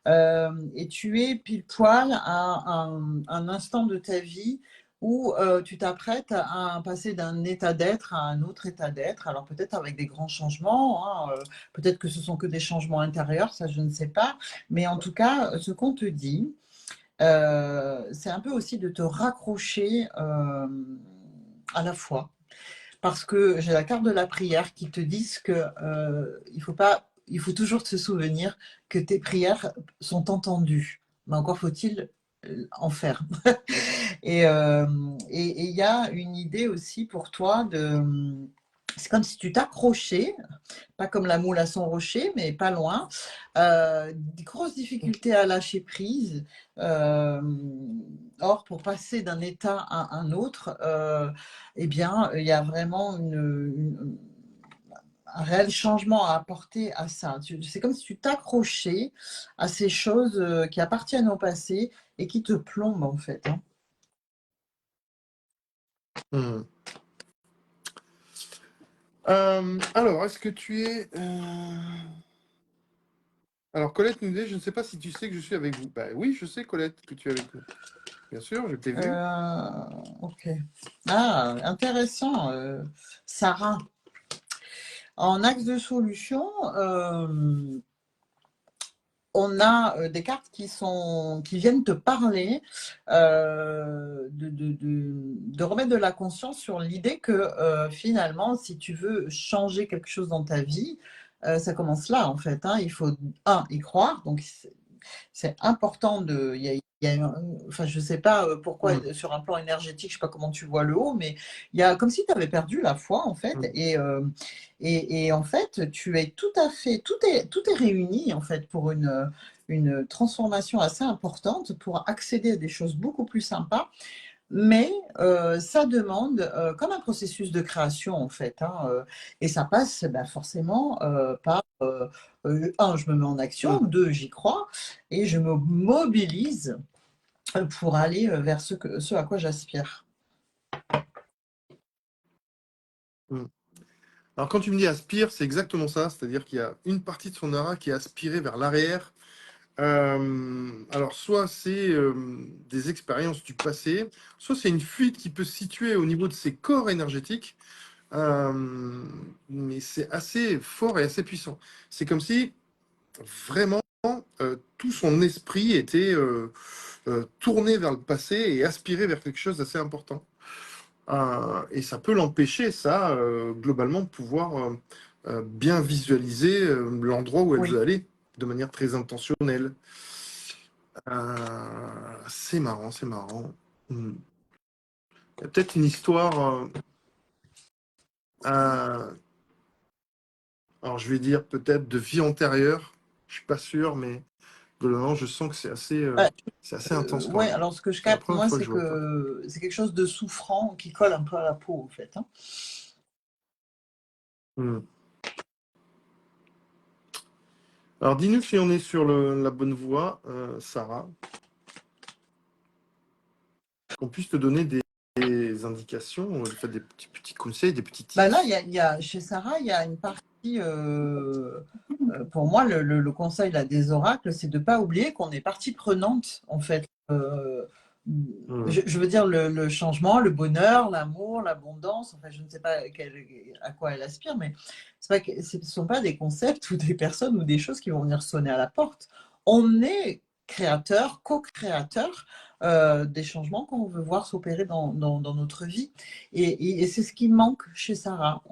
Et tu es pile poil à un instant de ta vie où tu t'apprêtes à passer d'un état d'être à un autre état d'être. Alors peut-être avec des grands changements, hein, peut-être que ce sont que des changements intérieurs, ça je ne sais pas. Mais en tout cas, ce qu'on te dit, c'est un peu aussi de te raccrocher à la foi. Parce que j'ai la carte de la prière qui te dit que il faut toujours se souvenir que tes prières sont entendues. Mais encore faut-il en faire. Et il y a une idée aussi pour toi c'est comme si tu t'accrochais, pas comme la moule à son rocher, mais pas loin. Des grosses difficultés à lâcher prise. Euh, Or, pour passer d'un état à un autre, eh bien, il y a vraiment un réel changement à apporter à ça. C'est comme si tu t'accrochais à ces choses qui appartiennent au passé et qui te plombent, en fait. Hein. Hmm. Alors, est-ce que tu es... Alors, Colette nous dit, je ne sais pas si tu sais que je suis avec vous. Bah oui, je sais, Colette, que tu es avec nous. Bien sûr, je t'ai vu. Ok. Ah, intéressant. Sarah, en axe de solution, on a des cartes qui viennent te parler, de remettre de la conscience sur l'idée que finalement, si tu veux changer quelque chose dans ta vie, ça commence là en fait. Hein. Il faut, y croire. Donc, c'est important de. Enfin, je ne sais pas pourquoi, Hmm. sur un plan énergétique, je ne sais pas comment tu vois le haut, mais il y a comme si tu avais perdu la foi, en fait. Hmm. Et en fait, tu es tout à fait. Tout est réuni, en fait, pour une transformation assez importante, pour accéder à des choses beaucoup plus sympas. Mais ça demande comme un processus de création en fait. Hein, et ça passe forcément par un, je me mets en action, Hmm. deux, j'y crois, et je me mobilise pour aller vers ce à quoi j'aspire. Hmm. Alors, quand tu me dis aspire, c'est exactement ça. C'est-à-dire qu'il y a une partie de son aura qui est aspirée vers l'arrière. Alors, soit c'est des expériences du passé, soit c'est une fuite qui peut se situer au niveau de ses corps énergétiques. Mais c'est assez fort et assez puissant. C'est comme si vraiment tout son esprit était tourné vers le passé et aspiré vers quelque chose d'assez important. Et ça peut l'empêcher, ça, globalement, de pouvoir bien visualiser l'endroit où elle veut Oui. aller de manière très intentionnelle. C'est marrant, c'est marrant. Hmm. Il y a peut-être une histoire, alors je vais dire peut-être de vie antérieure, je suis pas sûr, mais globalement, je sens que Ouais, c'est assez intense quand ouais, même. alors ce que je C'est la capte, première moi, fois que c'est je vois ça. que c'est quelque chose de souffrant qui colle un peu à la peau, en fait. Hein. Hmm. Alors, dis-nous si on est sur la bonne voie, Sarah, qu'on puisse te donner des indications, des petits conseils, des petits Bah là, tips. chez Sarah, il y a une partie, pour moi, le conseil là, des oracles, c'est de ne pas oublier qu'on est partie prenante, en fait, je veux dire le changement, le bonheur, l'amour, l'abondance. Enfin, je ne sais pas à quoi elle aspire, mais ce ne sont pas des concepts ou des personnes ou des choses qui vont venir sonner à la porte. On est créateur, co-créateur des changements qu'on veut voir s'opérer dans notre vie. Et c'est ce qui manque chez Sarah,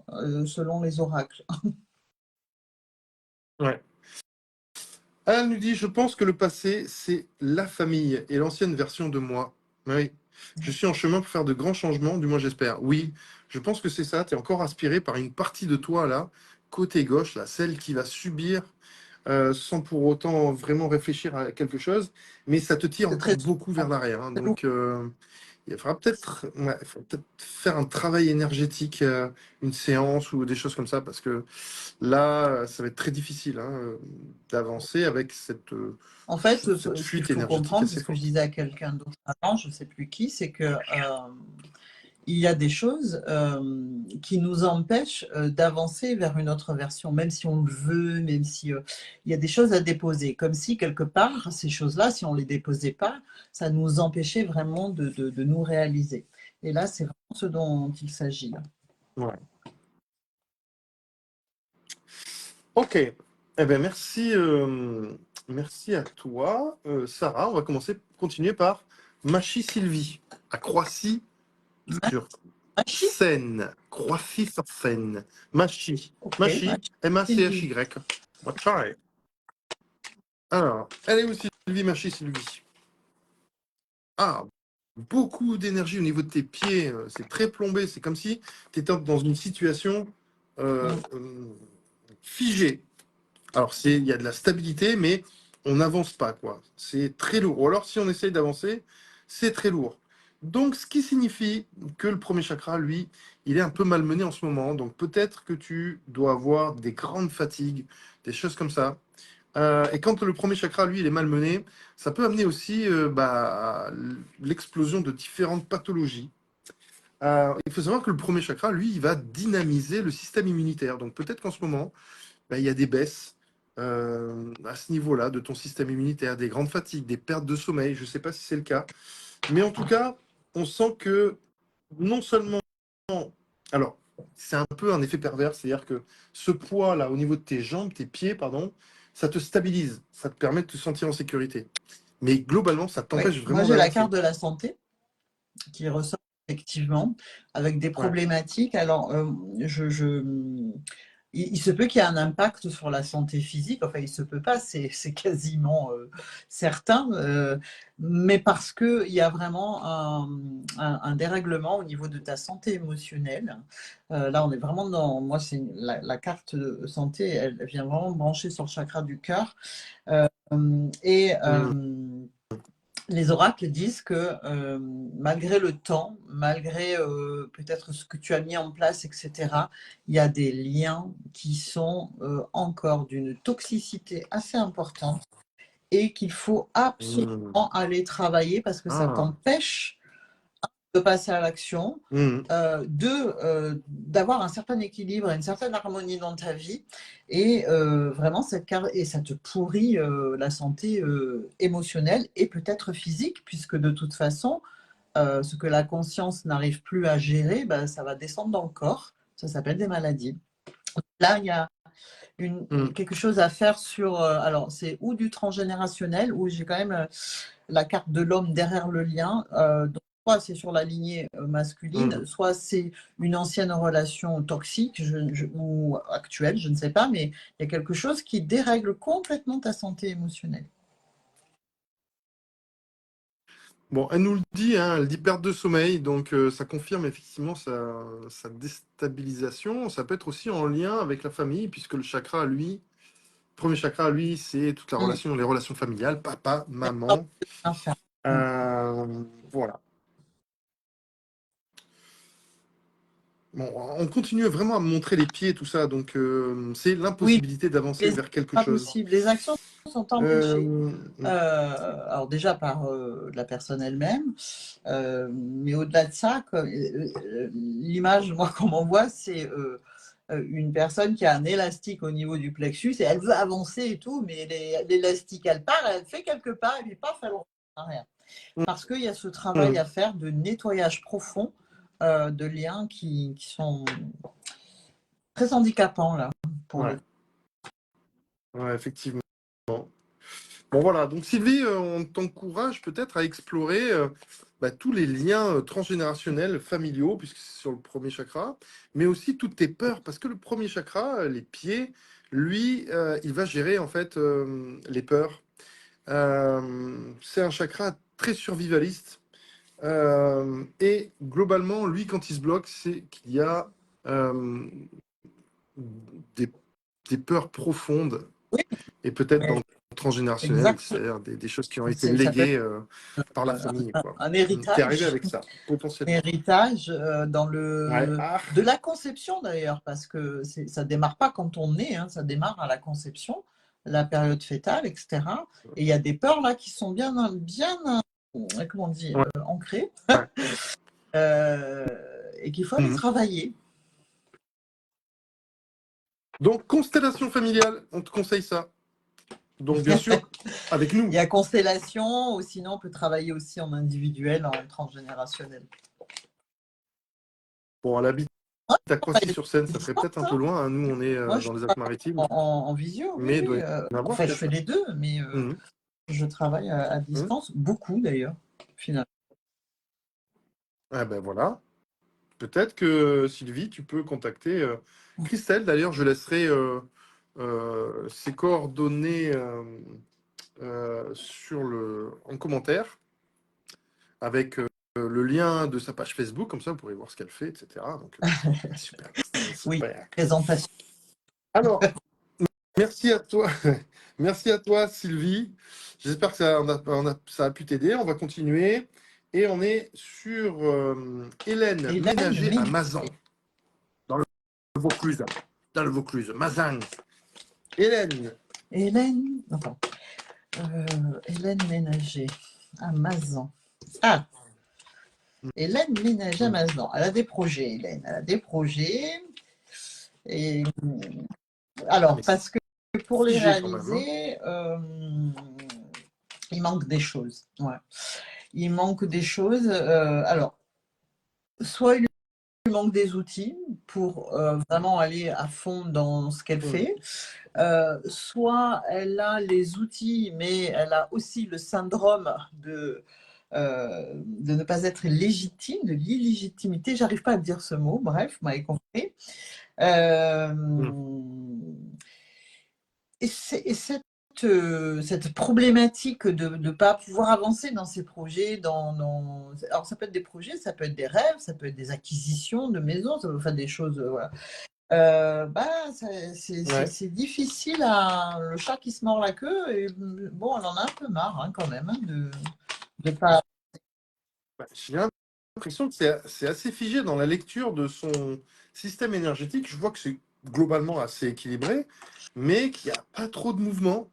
selon les oracles. Ouais. Elle nous dit, je pense que le passé, c'est la famille et l'ancienne version de moi. Oui. Je suis en chemin pour faire de grands changements, du moins j'espère. Oui, je pense que c'est ça. Tu es encore aspiré par une partie de toi, là, côté gauche, là, celle qui va subir sans pour autant vraiment réfléchir à quelque chose. Mais ça te tire C'est encore très beaucoup vers l'arrière, hein. lourd. Donc, il faudra peut-être faire un travail énergétique, une séance ou des choses comme ça, parce que là, ça va être très difficile, hein, d'avancer avec En fait, cette ce qu'il fuite faut énergétique comprendre, c'est assez ce que je forte. disais à quelqu'un d'autre avant, je ne sais plus qui, c'est que il y a des choses qui nous empêchent d'avancer vers une autre version, même si on le veut, même si il y a des choses à déposer. Comme si, quelque part, ces choses-là, si on ne les déposait pas, ça nous empêchait vraiment de nous réaliser. Et là, c'est vraiment ce dont il s'agit. Ouais. Ok. Eh ben, merci, merci à toi, Sarah. On va continuer par Machi Sylvie, à Croissy sur Machi. Seine. Croissy sur Seine. Machi. Ok, Machi. Machi Sylvie. M-A-C-H-Y. On va try. Alors, elle est où Sylvie, Machi Sylvie? Ah, beaucoup d'énergie au niveau de tes pieds. C'est très plombé. C'est comme si tu étais dans une situation figée. Alors, il y a de la stabilité, mais on n'avance pas, quoi. C'est très lourd. Ou alors, si on essaye d'avancer, c'est très lourd. Donc, ce qui signifie que le premier chakra, lui, il est un peu malmené en ce moment. Donc, peut-être que tu dois avoir des grandes fatigues, des choses comme ça. Et quand le premier chakra, lui, il est malmené, ça peut amener aussi l'explosion de différentes pathologies. Il faut savoir que le premier chakra, lui, il va dynamiser le système immunitaire. Donc, peut-être qu'en ce moment, il y a des baisses à ce niveau-là de ton système immunitaire, des grandes fatigues, des pertes de sommeil. Je ne sais pas si c'est le cas. Mais en tout cas, on sent que non seulement... Alors, c'est un peu un effet pervers, c'est-à-dire que ce poids-là, au niveau de tes jambes, tes pieds, pardon, ça te stabilise, ça te permet de te sentir en sécurité. Mais globalement, ça Oui, t'empêche moi vraiment j'ai la carte d'avancer. de la santé qui ressort effectivement avec des Ouais. problématiques. Alors, il se peut qu'il y ait un impact sur la santé physique, enfin il se peut pas, c'est quasiment certain, mais parce qu'il y a vraiment un dérèglement au niveau de ta santé émotionnelle. Là, on est vraiment dans, moi, c'est la carte de santé, elle vient vraiment brancher sur le chakra du cœur. Euh, et Mmh. les oracles disent que malgré le temps, malgré peut-être ce que tu as mis en place, etc., il y a des liens qui sont encore d'une toxicité assez importante et qu'il faut Mmh. absolument aller travailler parce que ça Ah. t'empêche de passer à l'action, Mmh. d'avoir un certain équilibre et une certaine harmonie dans ta vie. Et vraiment, et ça te pourrit la santé émotionnelle et peut-être physique, puisque de toute façon, ce que la conscience n'arrive plus à gérer, ben, ça va descendre dans le corps. Ça s'appelle des maladies. Là, il y a Mmh. quelque chose à faire sur. Alors, c'est ou du transgénérationnel, ou j'ai quand même la carte de l'homme derrière le lien. Donc, soit c'est sur la lignée masculine, Mmh. soit c'est une ancienne relation toxique ou actuelle, je ne sais pas, mais il y a quelque chose qui dérègle complètement ta santé émotionnelle. Bon, elle nous le dit, hein, elle dit perte de sommeil, donc ça confirme effectivement sa déstabilisation. Ça peut être aussi en lien avec la famille, puisque le chakra, lui, premier chakra, lui, c'est toute la Mm. relation, les relations familiales, papa, D'accord, maman. enfin, mm. Voilà. Bon, on continue vraiment à me montrer les pieds, tout ça, donc c'est Oui, l'impossibilité d'avancer les vers quelque pas chose. possible. Les actions sont empêchées. Euh, Alors déjà par la personne elle-même, mais au-delà de ça, l'image, moi, qu'on m'envoie, c'est une personne qui a un élastique au niveau du plexus et elle veut avancer et tout, mais l'élastique, elle part, elle fait quelques pas et puis paf, elle revient en arrière. parce qu'il y a ce travail à faire de nettoyage profond de liens qui sont très handicapants là. Ouais. Ouais, effectivement. Bon voilà, donc Sylvie, on t'encourage peut-être à explorer tous les liens transgénérationnels, familiaux, puisque c'est sur le premier chakra, mais aussi toutes tes peurs, parce que le premier chakra, les pieds, lui, il va gérer en fait les peurs. C'est un chakra très survivaliste. Et globalement, lui, quand il se bloque, c'est qu'il y a des, des peurs profondes Oui, et peut-être dans mais le transgénérationnel, exact. c'est-à-dire des choses qui ont été Ça peut être léguées par la famille, quoi. un T'es arrivé héritage, avec ça, potentiellement. héritage Ouais. Ah, de la conception d'ailleurs, parce que ça démarre pas quand on est, hein, ça démarre à la conception, la période fétale, etc. Et il y a des peurs là qui sont bien, comment on dit, ouais. ancrées Ouais. et qu'il faut aller Mhm. travailler. Donc, constellation familiale, on te conseille ça. Donc, bien sûr, avec nous. Il y a constellation, ou sinon on peut travailler aussi en individuel, en transgénérationnel. Bon, elle habite Ouais, à Croissy-sur-Seine, ça ferait peut-être un peu hein. loin. Hein. Nous, on est Moi, je dans les travaille Alpes-Maritimes, en visio, oui, mais il doit oui. y en avoir Enfin, qui je a fais ça. les deux, mais Mhm. je travaille à Mhm. distance, beaucoup d'ailleurs, finalement. Ah ben voilà. Peut-être que Sylvie, tu peux contacter Christelle. D'ailleurs, je laisserai ses coordonnées en commentaire avec le lien de sa page Facebook. Comme ça, vous pourrez voir ce qu'elle fait, etc. Donc, super. Oui, Super. présentation. Alors, merci à toi. Merci à toi, Sylvie. J'espère que ça a pu t'aider. On va continuer. Et on est sur Hélène Hélène Ménager à Ménager. Mazan. Vaucluse, dans le Vaucluse, Mazan. Hélène. Hélène, attends. Hélène Ménager à Mazan. Ah, Hélène Ménager à Mazan. Elle a des projets, Hélène. Elle a des projets. Et, Ah, alors, mais c'est parce que pour les figé quand même. Hein. réaliser, il manque des choses. Ouais. Il manque des choses. Alors, soit il lui manque des outils pour vraiment aller à fond dans ce qu'elle fait, soit elle a les outils, mais elle a aussi le syndrome de ne pas être légitime, de l'illégitimité. J'arrive pas à dire ce mot, bref, vous m'avez compris. Et cette problématique de ne pas pouvoir avancer dans ces projets, alors ça peut être des projets, ça peut être des rêves, ça peut être des acquisitions de maisons, ça peut faire des choses, voilà. Ouais. C'est difficile, le chat qui se mord la queue, et bon, elle en a un peu marre hein, quand même, hein, de pas. J'ai l'impression que c'est assez figé dans la lecture de son système énergétique. Je vois que c'est globalement assez équilibré, mais qu'il n'y a pas trop de mouvement.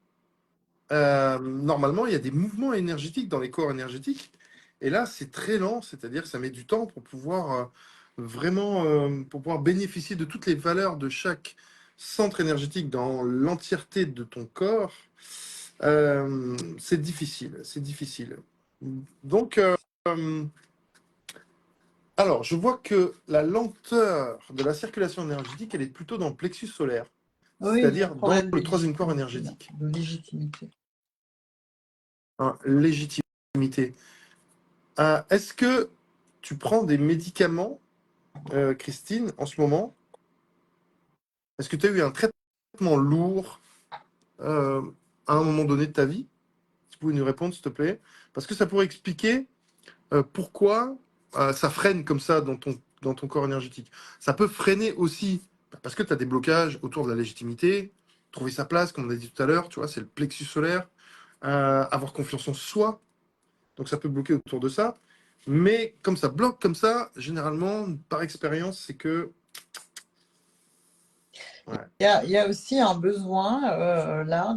Normalement, il y a des mouvements énergétiques dans les corps énergétiques. Et là, c'est très lent, c'est-à-dire que ça met du temps pour pouvoir vraiment pour pouvoir bénéficier de toutes les valeurs de chaque centre énergétique dans l'entièreté de ton corps. C'est difficile, c'est difficile. Donc, alors, je vois que la lenteur de la circulation énergétique, elle est plutôt dans le plexus solaire, Oui, il y a un c'est-à-dire dans problème de le troisième corps légitimité, là, énergétique. de légitimité. Hein, légitimité. Est-ce que tu prends des médicaments, Christine, en ce moment? Est-ce que tu as eu un traitement lourd euh, à un moment donné de ta vie? Tu peux nous répondre, s'il te plaît? Parce que ça pourrait expliquer pourquoi ça freine comme ça dans ton corps énergétique. Ça peut freiner aussi parce que tu as des blocages autour de la légitimité, trouver sa place, comme on a dit tout à l'heure, tu vois, c'est le plexus solaire, avoir confiance en soi. Donc ça peut bloquer autour de ça. Mais comme ça bloque comme ça, généralement, par expérience, c'est que... Ouais. Il y a aussi un besoin là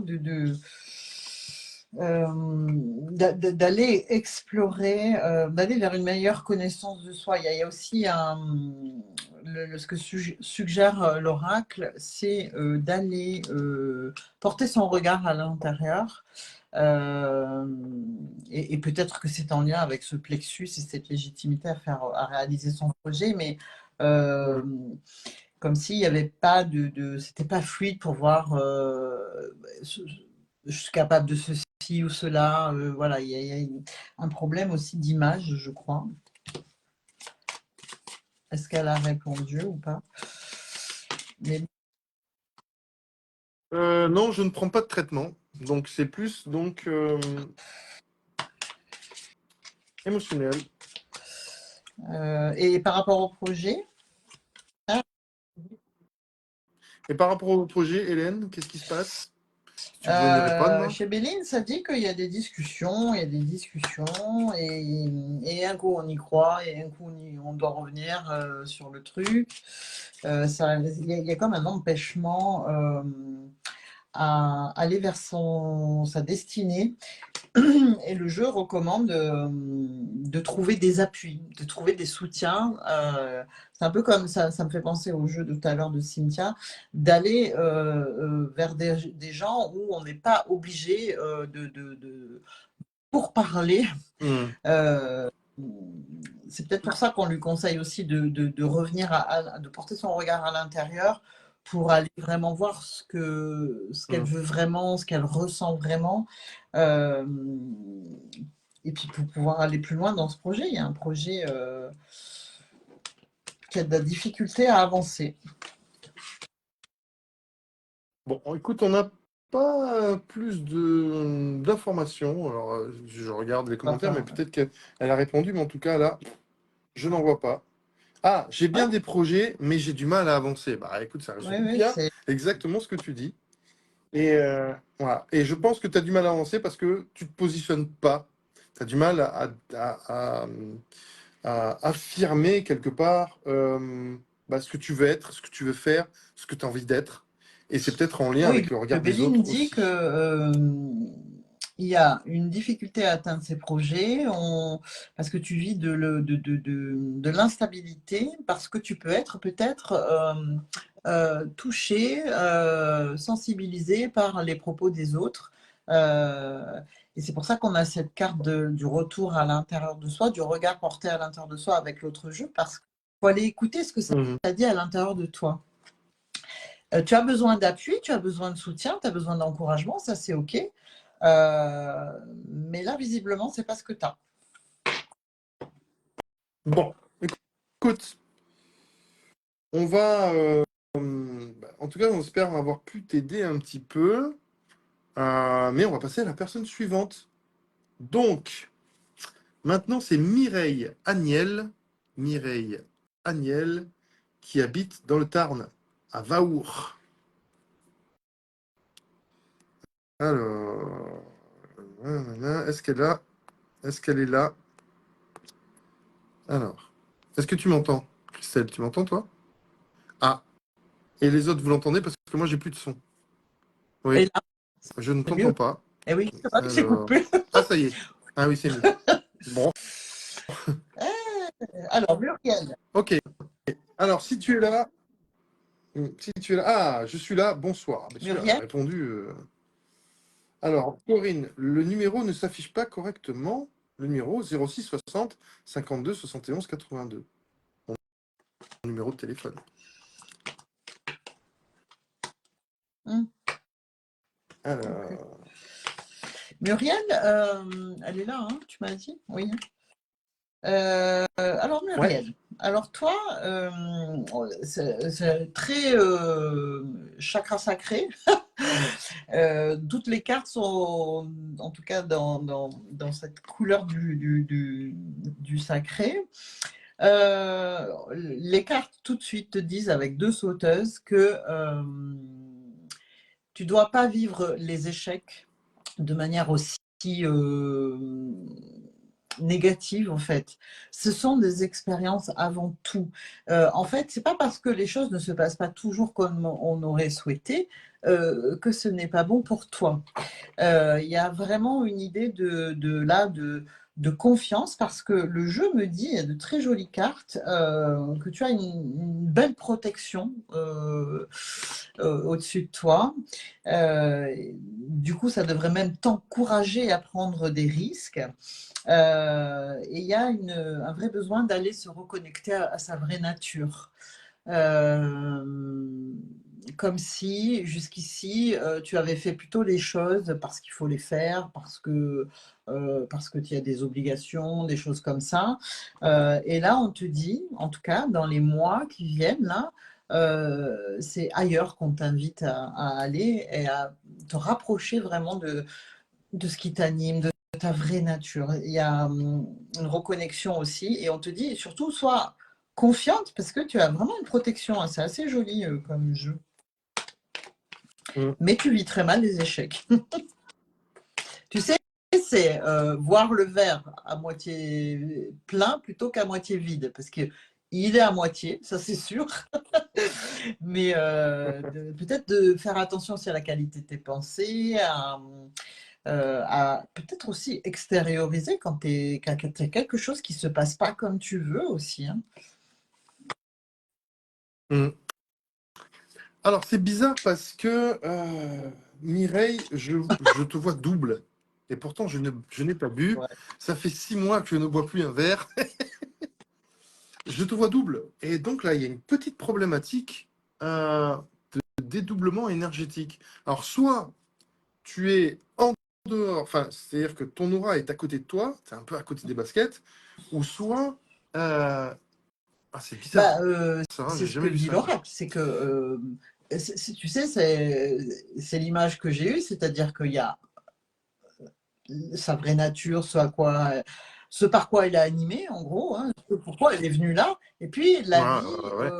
d'aller explorer, d'aller vers une meilleure connaissance de soi. Il y a aussi ce que suggère l'oracle, c'est d'aller porter son regard à l'intérieur. Et peut-être que c'est en lien avec ce plexus et cette légitimité à réaliser son projet, mais comme s'il n'y avait pas c'était pas fluide pour voir je suis capable de ceci ou cela. Voilà, il y a un problème aussi d'image, je crois. Est-ce qu'elle a répondu ou pas? Mais... Non, je ne prends pas de traitement. Donc, c'est plus émotionnel. Et par rapport au projet? Et par rapport au projet, Hélène, qu'est-ce qui se passe? Tu veux me répondre? Chez Béline, ça dit qu'il y a des discussions, et un coup on y croit, et un coup on doit revenir sur le truc. Il y a comme un empêchement à aller vers sa destinée. Et le jeu recommande de trouver des appuis, de trouver des soutiens. C'est un peu comme ça me fait penser au jeu de tout à l'heure de Cynthia, d'aller vers des gens où on n'est pas obligé pour parler. C'est peut-être pour ça qu'on lui conseille aussi de revenir, de porter son regard à l'intérieur pour aller vraiment voir ce qu'elle veut vraiment, ce qu'elle ressent vraiment. Et puis pour pouvoir aller plus loin dans ce projet, il y a un projet qui a de la difficulté à avancer. Bon, écoute, on n'a pas plus d'informations. Alors, je regarde les commentaires, mais peut-être qu'elle a répondu, mais en tout cas, là, je n'en vois pas. Ah, j'ai bien des projets, mais j'ai du mal à avancer. Bah écoute, ça résume bien exactement ce que tu dis. Et voilà. Et je pense que tu as du mal à avancer parce que tu ne te positionnes pas. Tu as du mal à affirmer quelque part ce que tu veux être, ce que tu veux faire, ce que tu as envie d'être. Et c'est peut-être en lien avec le regard des autres dit aussi. Que il y a une difficulté à atteindre ces projets parce que tu vis de l'instabilité, parce que tu peux être peut-être touché, sensibilisé par les propos des autres. Et c'est pour ça qu'on a cette carte du retour à l'intérieur de soi, du regard porté à l'intérieur de soi avec l'autre jeu, parce qu'il faut aller écouter ce que ça dit à l'intérieur de toi. Tu as besoin d'appui, tu as besoin de soutien, tu as besoin d'encouragement, ça c'est OK. Mais là, visiblement, c'est pas ce que tu as. Bon, écoute, on va... en tout cas, on espère avoir pu t'aider un petit peu. Mais on va passer à la personne suivante. Donc, maintenant, c'est Mireille Agnel. Mireille Agnel, qui habite dans le Tarn, à Vaour. Alors, est-ce qu'elle est là? Alors, est-ce que tu m'entends, Christelle? Tu m'entends, toi? Ah, et les autres, vous l'entendez parce que moi, j'ai plus de son. Oui, là, je ne t'entends pas. Eh oui, c'est pas que c'est coupé. Ah, ça y est. Ah oui, c'est mis. Bon. Alors, Muriel. Ok. Alors, si tu es là, ah, je suis là, bonsoir. Bien sûr, elle a répondu. Alors, Corinne, le numéro ne s'affiche pas correctement. Le numéro 06 60 52 71 82. Mon numéro de téléphone. Alors... Muriel, elle est là, hein, tu m'as dit? Oui. Alors, Muriel, alors toi, c'est très chakra sacré. Toutes les cartes sont, en tout cas, dans cette couleur du sacré. Les cartes tout de suite te disent avec 2 sauteuses que tu ne dois pas vivre les échecs de manière aussi négative en fait. Ce sont des expériences avant tout. En fait, c'est pas parce que les choses ne se passent pas toujours comme on aurait souhaité que ce n'est pas bon pour toi. Il y a vraiment une idée de confiance parce que le jeu me dit, il y a de très jolies cartes, que tu as une belle protection au-dessus de toi. Du coup, ça devrait même t'encourager à prendre des risques. Et il y a un vrai besoin d'aller se reconnecter à sa vraie nature. Comme si jusqu'ici tu avais fait plutôt les choses parce qu'il faut les faire, parce que tu as des obligations, des choses comme ça. Et là, on te dit, en tout cas, dans les mois qui viennent, là, c'est ailleurs qu'on t'invite à aller et à te rapprocher vraiment de ce qui t'anime, de ta vraie nature. Il y a une reconnexion aussi, et on te dit surtout, sois confiante parce que tu as vraiment une protection, hein. C'est assez joli comme jeu. Mais tu vis très mal les échecs. Tu sais, c'est voir le verre à moitié plein plutôt qu'à moitié vide, parce que il est à moitié, ça c'est sûr. Mais peut-être de faire attention aussi à la qualité de tes pensées, à peut-être aussi extérioriser quand tu as quelque chose qui ne se passe pas comme tu veux aussi, hein. Alors, c'est bizarre parce que Mireille, je te vois double. Et pourtant, je n'ai pas bu. Ouais. Ça fait 6 mois que je ne bois plus un verre. Je te vois double. Et donc là, il y a une petite problématique de dédoublement énergétique. Alors, soit tu es en dehors, enfin, c'est-à-dire que ton aura est à côté de toi, tu es un peu à côté des baskets, ou soit. C'est bizarre. Ça, C'est j'ai ce que jamais vu dit ça. l'oracle, c'est que, tu sais, c'est l'image que j'ai eue, c'est-à-dire qu'il y a sa vraie nature, ce par quoi il a animé, en gros, hein, pourquoi il est venu là, et puis la vie Ouais.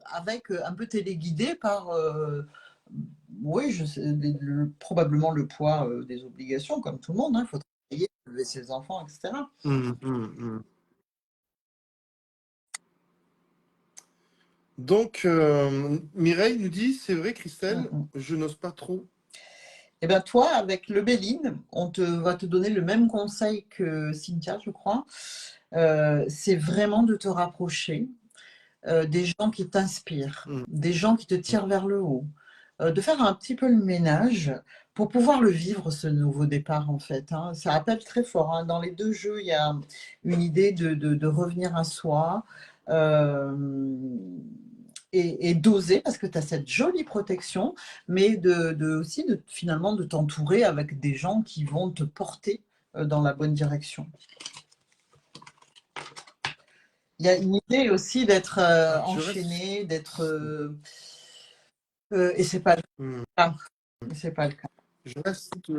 avec un peu téléguidée par, oui, je sais, probablement le poids des obligations, comme tout le monde, hein, il faut travailler, élever ses enfants, etc. Donc, Mireille nous dit, c'est vrai, Mm, Christelle, mm. je n'ose pas trop. Eh bien, toi, avec le Béline, va te donner le même conseil que Cynthia, je crois. C'est vraiment de te rapprocher des gens qui t'inspirent, Mm. des gens qui te tirent vers le haut, de faire un petit peu le ménage pour pouvoir le vivre, ce nouveau départ, en fait, hein. Ça appelle très fort, hein. Dans les deux jeux, il y a une idée de revenir à soi. euh, et d'oser, parce que tu as cette jolie protection, mais aussi finalement de t'entourer avec des gens qui vont te porter dans la bonne direction. Il y a une idée aussi d'être Je reste, enchaîné, et c'est pas le mm, cas. C'est pas le cas. je reste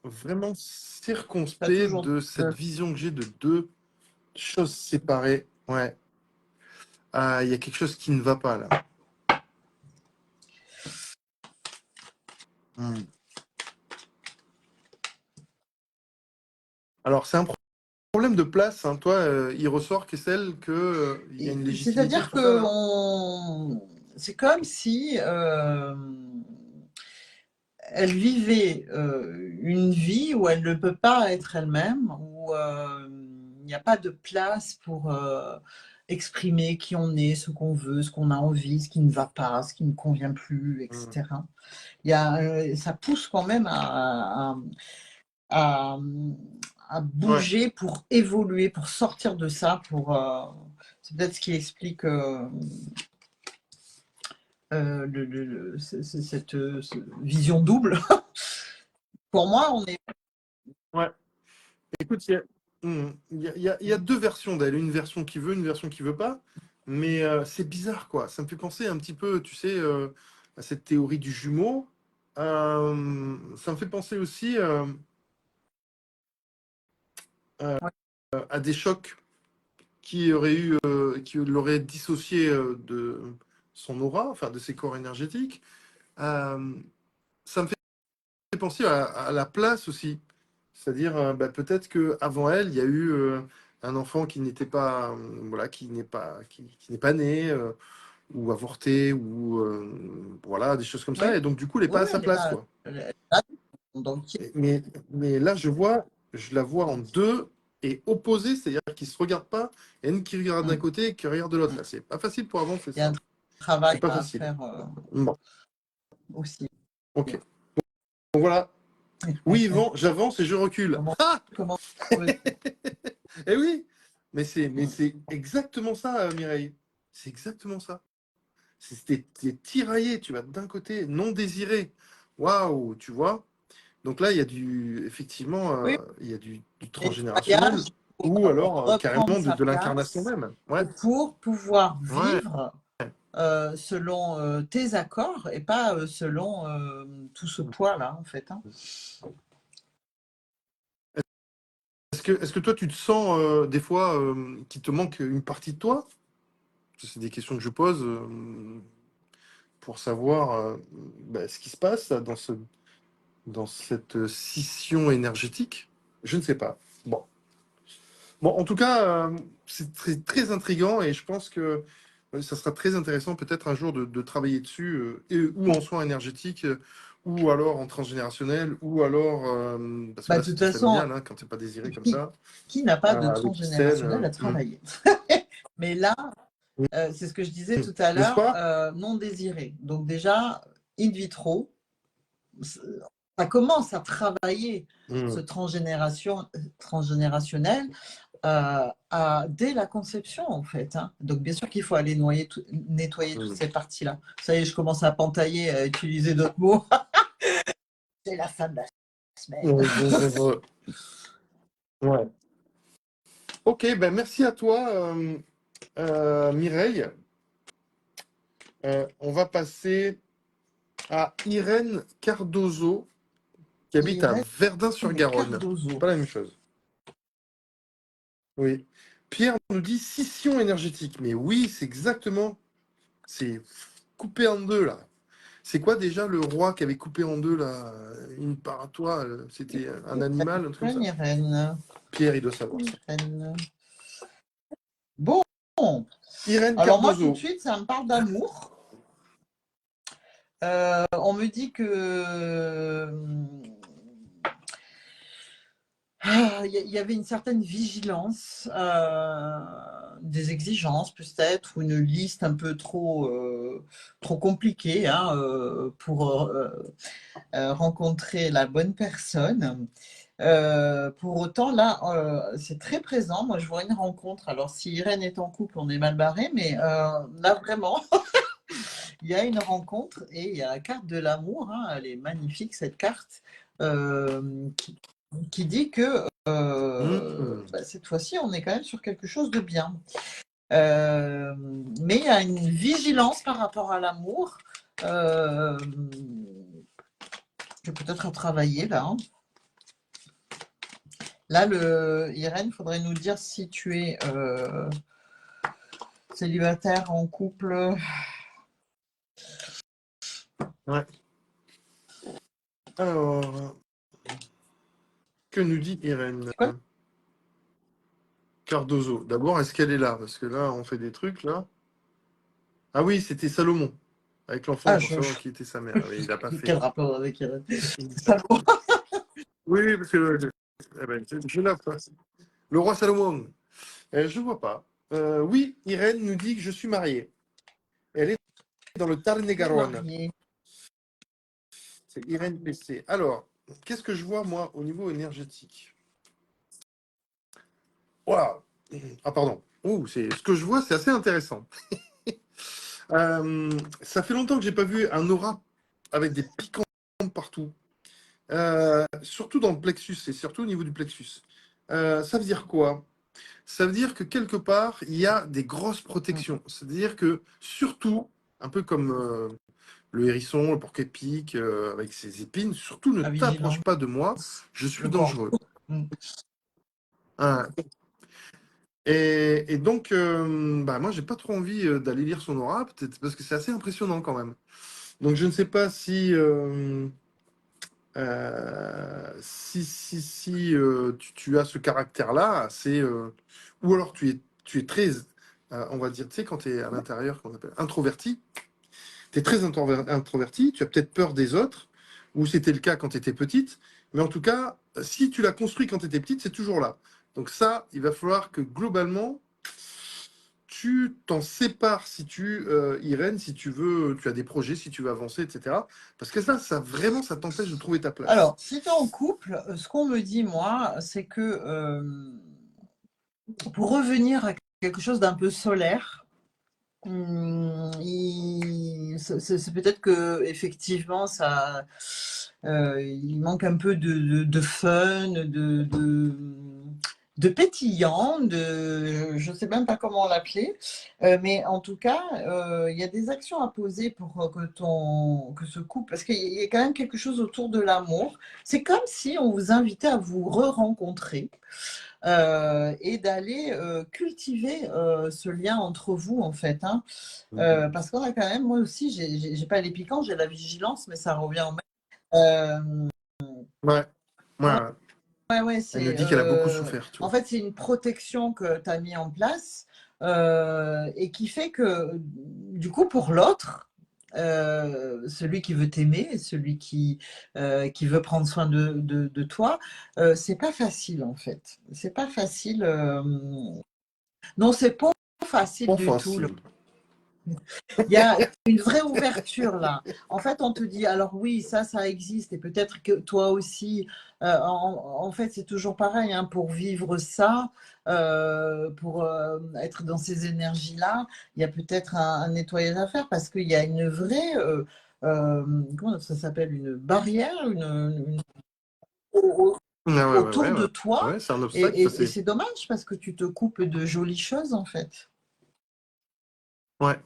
vraiment Pas circonspect toujours. de cette vision que j'ai de deux choses séparées. Ouais. Il y a quelque chose qui ne va pas là. Mm. Alors, c'est un problème de place, hein. Toi, il ressort, Kessel, qu'il y a une légitimité de C'est-à-dire tout ça que là. c'est comme si elle vivait une vie où elle ne peut pas être elle-même, où il n'y a pas de place pour exprimer qui on est, ce qu'on veut, ce qu'on a envie, ce qui ne va pas, ce qui ne convient plus, Mm. etc. Ça pousse quand même à, à Ouais. bouger pour évoluer, pour sortir de ça, c'est peut-être ce qui explique cette vision double. Pour moi, on est. Ouais. Écoute, il y a deux versions d'elle. Une version qui veut, une version qui veut pas. Mais c'est bizarre, quoi. Ça me fait penser un petit peu, tu sais, à cette théorie du jumeau. Ça me fait penser aussi Ouais. à des chocs qui l'auraient dissocié de son aura, enfin de ses corps énergétiques. Euh, Ça me fait penser à la place aussi. C'est-à-dire, peut-être qu'avant elle, il y a eu un enfant qui n'était pas, voilà, qui n'est pas né, ou avorté, ou voilà, des choses comme ça. Oui, Et donc, du coup, elle n'est oui, pas à oui, sa elle est place, pas. quoi. Elle est là, donc, Mais là, je vois je la vois en deux et opposée, c'est-à-dire qu'ils ne se regardent pas. Il y en a une qui regarde d'un Mm. côté et qui regarde de l'autre. Là, c'est pas facile pour avancer Il y a ça. un C'est travail pas à facile. faire Bon, aussi. ok. Donc voilà. Oui, Yvan, j'avance et je recule. Comment, Ah comment Eh oui, mais c'est exactement ça, Mireille. C'est exactement ça. T'es tiraillé, tu vas d'un côté, non désiré. Waouh, tu vois. Donc là, il y a effectivement, Oui, il y a du et le transgénérationnel voyage pour ou alors reprendre carrément sa de l'incarnation place même. et Ouais, pour pouvoir ouais. vivre selon tes accords et pas selon tout ce poids-là, en fait. Hein. Est-ce que toi, tu te sens des fois qu'il te manque une partie de toi? C'est des questions que je pose pour savoir ce qui se passe là, dans cette scission énergétique. Je ne sais pas. Bon. Bon, en tout cas, c'est très, très intriguant et je pense que ça sera très intéressant peut-être un jour de travailler dessus, ou en soins énergétiques, ou alors en transgénérationnel, ou alors, parce que Bah, là de toute c'était façon, familial, hein, quand tu n'es pas désiré comme qui, ça, qui n'a pas de avec Christelle. transgénérationnel à travailler? Mais là, c'est ce que je disais tout à N'est-ce l'heure, pas? non désiré. Donc déjà, in vitro, ça commence à travailler ce Mm. transgénérationnel dès la conception, en fait. Hein. Donc bien sûr qu'il faut aller nettoyer toutes Mm. ces parties-là. Ça y est, je commence à pentailler, à utiliser d'autres mots. C'est la fin de la semaine. Ouais. Ok, ben merci à toi, Mireille. On va passer à Irène Cardozo, qui habite à Irène Verdun-sur-Garonne. C'est Cardozo. pas la même chose. Oui. Pierre nous dit scission énergétique. Mais oui, c'est exactement. C'est coupé en deux, là. C'est quoi déjà le roi qui avait coupé en deux, là, une part à toi? C'était un animal, un truc comme ça? Irène. Pierre, il doit savoir ça. Irène. Bon. Irène Alors moi, tout de Cardozo. suite, ça me parle d'amour. On me dit que il y avait une certaine vigilance, des exigences peut-être, ou une liste un peu trop compliquée hein, pour rencontrer la bonne personne. Pour autant, là, c'est très présent. Moi, je vois une rencontre. Alors, si Irène est en couple, on est mal barré, mais là, vraiment, il y a une rencontre et il y a la carte de l'amour. Hein, elle est magnifique, cette carte, qui dit que cette fois-ci, on est quand même sur quelque chose de bien. Mais il y a une vigilance par rapport à l'amour. Je vais peut-être travailler là. Hein. Là, Irène, il faudrait nous dire si tu es célibataire, en couple. Ouais. Alors, que nous dit Irène C'est quoi Cardozo? D'abord, est-ce qu'elle est là? Parce que là, on fait des trucs, là. Ah oui, c'était Salomon, avec l'enfant, Ah, pour savoir qui était sa mère. Oui, il n'a pas fait. Quel rapport avec Irène Salomon. Oui, parce que je l'ai pas. Le roi Salomon. Je ne vois pas. Oui, Irène nous dit que je suis marié. Elle est dans le Tarn-et-Garonne. Marié. C'est Irène PC. Alors, qu'est-ce que je vois, moi, au niveau énergétique? Waouh! Ah, pardon. Ce que je vois, c'est assez intéressant. Ça fait longtemps que j'ai pas vu un aura avec des piquants partout. Surtout dans le plexus, et surtout au niveau du plexus. Ça veut dire quoi? Ça veut dire que quelque part, il y a des grosses protections. C'est-à-dire que, surtout, un peu comme le hérisson, le porc-épic, avec ses épines, surtout ne La t'approche vigilance. pas de moi, je Le suis corps. dangereux. Hein. Et donc, moi, j'ai pas trop envie d'aller lire son aura, peut-être parce que c'est assez impressionnant quand même. Donc, je ne sais pas si tu as ce caractère-là, ou alors tu es très, on va dire, tu sais, quand tu es à l'intérieur, qu'on appelle introverti, tu es très introverti, tu as peut-être peur des autres, ou c'était le cas quand tu étais petite, mais en tout cas, si tu l'as construit quand tu étais petite, c'est toujours là. Donc ça, il va falloir que globalement, tu t'en sépares si Irène, si tu veux, tu as des projets, si tu veux avancer, etc. Parce que ça vraiment, ça t'empêche de trouver ta place. Alors, si tu es en couple, ce qu'on me dit, moi, c'est que pour revenir à quelque chose d'un peu solaire, c'est peut-être que effectivement il manque un peu de fun, de pétillant, je ne sais même pas comment l'appeler, mais en tout cas, il y a des actions à poser pour que ce couple, parce qu'il y a quand même quelque chose autour de l'amour. C'est comme si on vous invitait à vous re-rencontrer. Et d'aller cultiver ce lien entre vous, en fait. Hein. Parce qu'on a quand même, moi aussi, j'ai pas les piquants, j'ai la vigilance, mais ça revient au même. Ouais. Ouais. Ouais, Elle nous c'est, dit qu'elle a beaucoup souffert. Tu en vois. fait, c'est une protection que tu as mis en place et qui fait que, du coup, pour l'autre, celui qui veut t'aimer, celui qui veut prendre soin de toi, c'est pas facile, en fait. C'est pas facile. Non, c'est pas facile du tout. Offensive. Il y a une vraie ouverture là. En fait, on te dit, alors oui, ça existe et peut-être que toi aussi, en fait, c'est toujours pareil, hein, pour vivre ça, pour être dans ces énergies-là, il y a peut-être un nettoyage à faire parce qu'il y a une vraie, comment ça s'appelle, une barrière, autour de toi Ouais, c'est un obstacle. et c'est dommage parce que tu te coupes de jolies choses en fait. Ouais.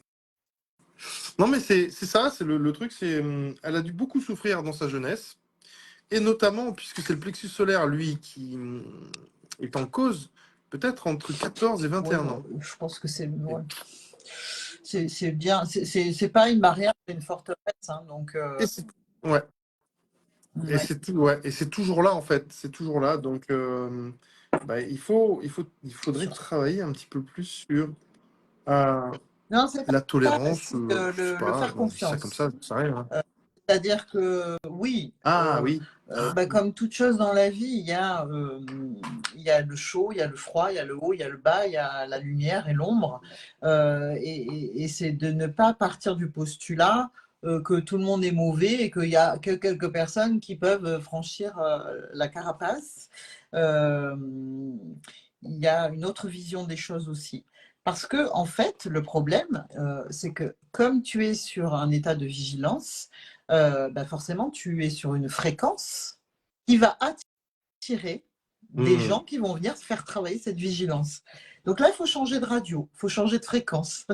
Non, mais c'est ça, c'est le truc, c'est elle a dû beaucoup souffrir dans sa jeunesse, et notamment puisque c'est le plexus solaire, lui, qui est en cause, peut-être entre 14 et 21 ans. Je pense que c'est ouais. C'est bien, c'est pas une barrière, c'est une forteresse. Hein, donc, ouais. Et ouais. c'est toujours là, en fait. C'est toujours là. Donc, il faudrait travailler un petit peu plus sur Non, c'est la pas tolérance. facile Je sais le pas, faire on dit ça comme confiance. ça rien. Hein. C'est-à-dire que oui, Ah oui. comme toute chose dans la vie, il y a le chaud, il y a le froid, il y a le haut, il y a le bas, il y a la lumière et l'ombre. Et c'est de ne pas partir du postulat que tout le monde est mauvais et qu'il n'y a que quelques personnes qui peuvent franchir la carapace. Euh, il y a une autre vision des choses aussi. Parce que, en fait, le problème, c'est que comme tu es sur un état de vigilance, forcément, tu es sur une fréquence qui va attirer des gens qui vont venir faire travailler cette vigilance. Donc là, il faut changer de radio, il faut changer de fréquence.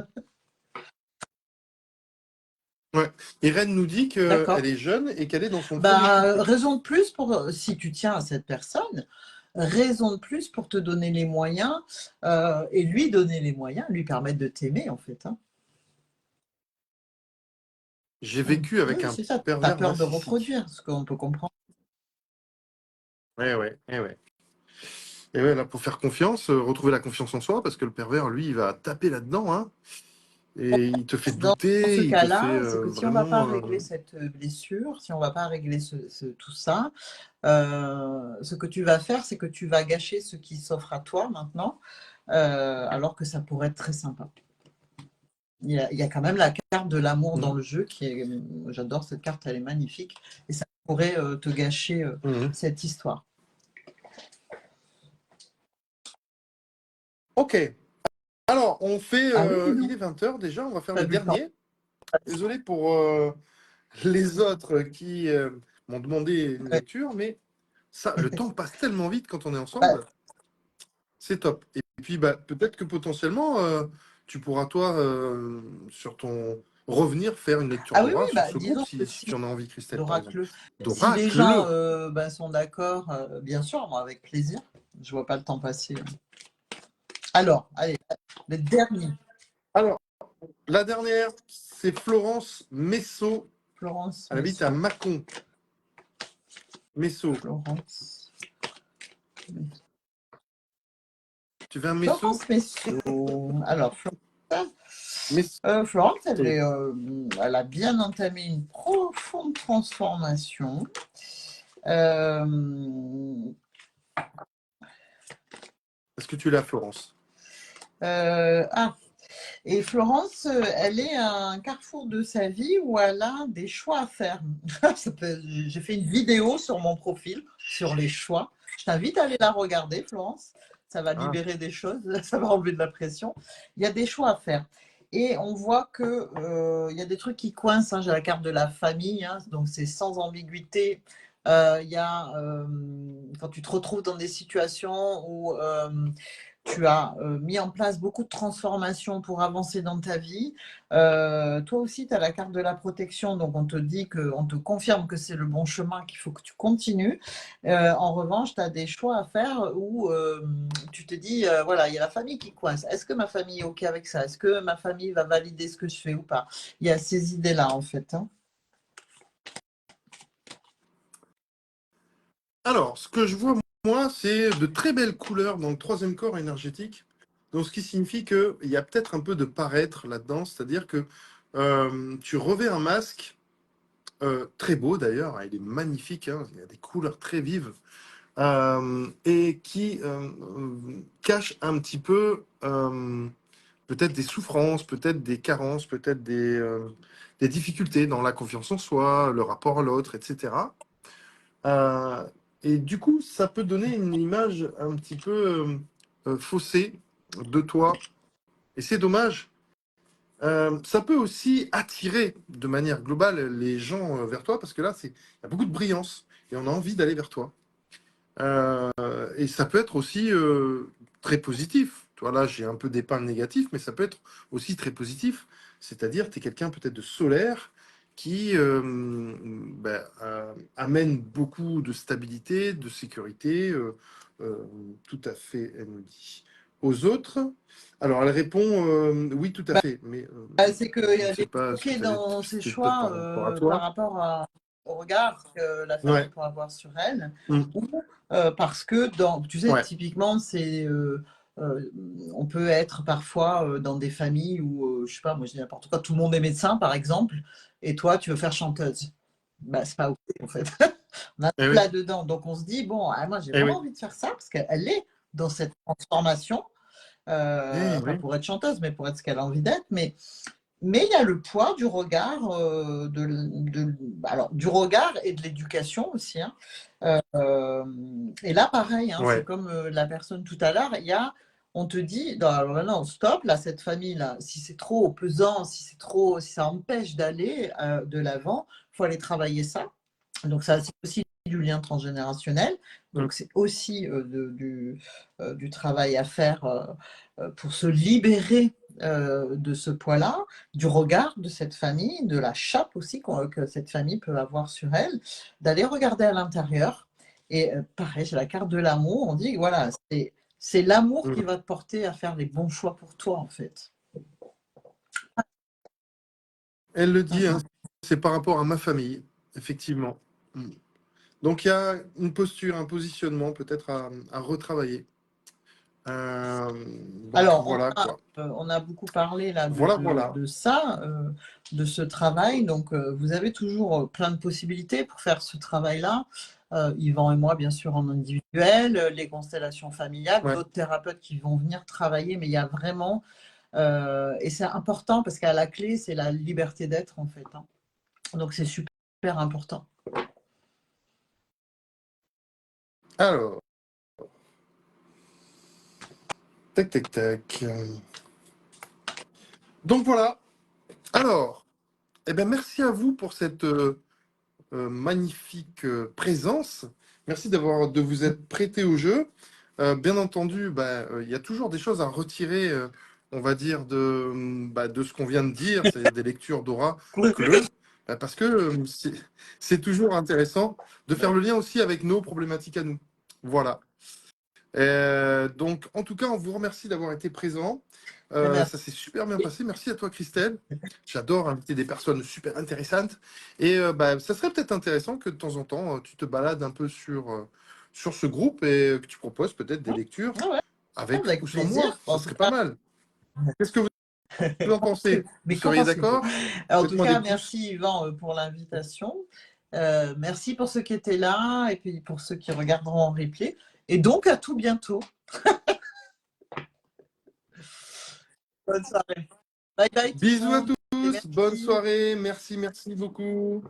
Ouais. Irène nous dit qu'elle D'accord. est jeune et qu'elle est dans son premier couple. Raison de plus pour, si tu tiens à cette personne, raison de plus pour te donner les moyens et lui donner les moyens, lui permettre de t'aimer, en fait. Hein. J'ai vécu avec Oui, un c'est ça. Tu as pervers peur de narcissique. reproduire, ce qu'on peut comprendre. Ouais. Et ouais, là, pour faire confiance, retrouver la confiance en soi, parce que le pervers, lui, il va taper là-dedans, hein, et il te fait Dans ce douter, il te fait cas-là, c'est que si on ne va pas vraiment. régler cette blessure, si on ne va pas régler tout ça, ce que tu vas faire, c'est que tu vas gâcher ce qui s'offre à toi maintenant, alors que ça pourrait être très sympa. Il y a quand même la carte de l'amour dans le jeu qui est. J'adore cette carte, elle est magnifique. Et ça pourrait te gâcher cette histoire. Ok. Alors, on fait. Ah oui, Il est 20h déjà, on va faire pas le vu le temps. dernier. Désolé pour les autres qui m'ont demandé une Ouais. lecture, mais ça, le temps passe tellement vite quand on est Bah, ensemble. C'est top. Et puis, peut-être que potentiellement, tu pourras, toi, sur ton revenir, faire une lecture ah oui, d'aura sur oui, ce groupe, disons que si si tu en as envie, Christelle, par exemple. d'oracle, si les gens D'oracle. sont d'accord, bien sûr, moi, avec plaisir. Je vois pas le temps passer. Alors, allez, le dernier. Alors, la dernière, c'est Florence Messot. Florence Elle habite Messot. à Mâcon. Messot. Florence. Tu veux un Messot? Florence Messot. Alors, Messot. Florence, elle a bien entamé une profonde transformation. Euh, Est-ce que tu l'as, Florence? ah, et Florence, elle est à un carrefour de sa vie où elle a des choix à faire. J'ai fait une vidéo sur mon profil sur les choix. Je t'invite à aller la regarder, Florence. Ça va Ah, libérer des choses, ça va enlever de la pression. Il y a des choix à faire. Et on voit que il y a des trucs qui coincent, hein. J'ai la carte de la famille, hein, donc c'est sans ambiguïté. Il y a quand tu te retrouves dans des situations où tu as mis en place beaucoup de transformations pour avancer dans ta vie. Toi aussi, tu as la carte de la protection, donc on te dit on te confirme que c'est le bon chemin, qu'il faut que tu continues. En revanche, tu as des choix à faire où tu te dis, voilà, il y a la famille qui coince. Est-ce que ma famille est OK avec ça? Est-ce que ma famille va valider ce que je fais ou pas? Il y a ces idées-là, en fait, hein. alors, ce que je vois, moi, c'est de très belles couleurs dans le troisième corps énergétique. Donc, ce qui signifie qu'il y a peut-être un peu de paraître là-dedans, c'est-à-dire que tu revais un masque, très beau d'ailleurs, hein, il est magnifique, hein, il y a des couleurs très vives, et qui cache un petit peu peut-être des souffrances, peut-être des carences, peut-être des difficultés dans la confiance en soi, le rapport à l'autre, etc. Euh, et du coup, ça peut donner une image un petit peu faussée de toi. Et c'est dommage. Ça peut aussi attirer de manière globale les gens vers toi parce que là, il y a beaucoup de brillance et on a envie d'aller vers toi. Et ça peut être aussi très positif. Toi, là, j'ai un peu dépeint le négatif, mais ça peut être aussi très positif. C'est-à-dire, tu es quelqu'un peut-être de solaire qui amène beaucoup de stabilité, de sécurité, euh, tout à fait, elle me dit. Aux autres, alors elle répond oui, tout à Bah, fait, mais c'est qu'il y je ne a sais des pas ce que bloqués tu avais, dans ses c'était peut-être choix par rapport à par toi. rapport au regard que la famille Ouais. peut avoir sur elle, Mm. ou parce que, tu sais, Ouais. typiquement, euh, on peut être parfois dans des familles où, je sais pas, moi je dis n'importe quoi, tout le monde est médecin, par exemple, et toi, tu veux faire chanteuse. Bah, c'est pas OK, en fait. On a Eh tout oui. là-dedans. Donc, on se dit, bon, moi, j'ai Eh vraiment oui. envie de faire ça, parce qu'elle est dans cette transformation, Eh pas oui. pour être chanteuse, mais pour être ce qu'elle a envie d'être, mais il y a le poids du regard, alors, du regard et de l'éducation aussi, hein. Et là, pareil, hein, c'est Ouais. comme la personne tout à l'heure, on te dit, non, alors là, non, stop, là, cette famille-là, si c'est trop pesant, si ça empêche d'aller de l'avant, il faut aller travailler ça. Donc ça, c'est aussi du lien transgénérationnel. Mm. Donc c'est aussi du travail à faire pour se libérer de ce poids-là, du regard de cette famille, de la chape aussi que cette famille peut avoir sur elle, d'aller regarder à l'intérieur. Et pareil, j'ai la carte de l'amour. On dit, voilà, c'est l'amour qui Mm. va te porter à faire les bons choix pour toi, en fait. Elle le Mm, dit, hein, mm. c'est par rapport à ma famille, effectivement. Mm. Donc il y a une posture, un positionnement peut-être à retravailler. Donc Alors, voilà quoi. on a beaucoup parlé là Voilà, voilà. de ça, de ce travail. Donc, vous avez toujours plein de possibilités pour faire ce travail-là. Yvan et moi, bien sûr, en individuel, les constellations familiales, Ouais. d'autres thérapeutes qui vont venir travailler, mais il y a vraiment, et c'est important parce qu'à la clé, c'est la liberté d'être en fait, hein. Donc, c'est super important. Alors, tac, tac, tac. Donc voilà. Alors, eh ben, merci à vous pour cette magnifique présence. Merci de vous être prêté au jeu. Bien entendu, il y a toujours des choses à retirer, on va dire, de ce qu'on vient de dire, c'est-à-dire des lectures d'oracle, parce que c'est toujours intéressant de faire le lien aussi avec nos problématiques à nous. Voilà. Donc, en tout cas, on vous remercie d'avoir été présent. Merci. Ça s'est super bien passé. Merci à toi, Christelle. J'adore inviter des personnes super intéressantes. Et ça serait peut-être intéressant que de temps en temps, tu te balades un peu sur ce groupe et que tu proposes peut-être des lectures Ah ouais, avec avec ou sans moi. plaisir. Ça En tout serait pas cas, mal. Qu'est-ce que vous en pensez? Vous mais qu'en seriez pensez-vous? d'accord? En tout Faites-moi des cas, pouces. merci Yvan pour l'invitation. Merci pour ceux qui étaient là et puis pour ceux qui regarderont en replay. Et donc, à tout bientôt. Bonne soirée. Bye bye. Bisous à tous. Bonne Merci. soirée. Merci beaucoup.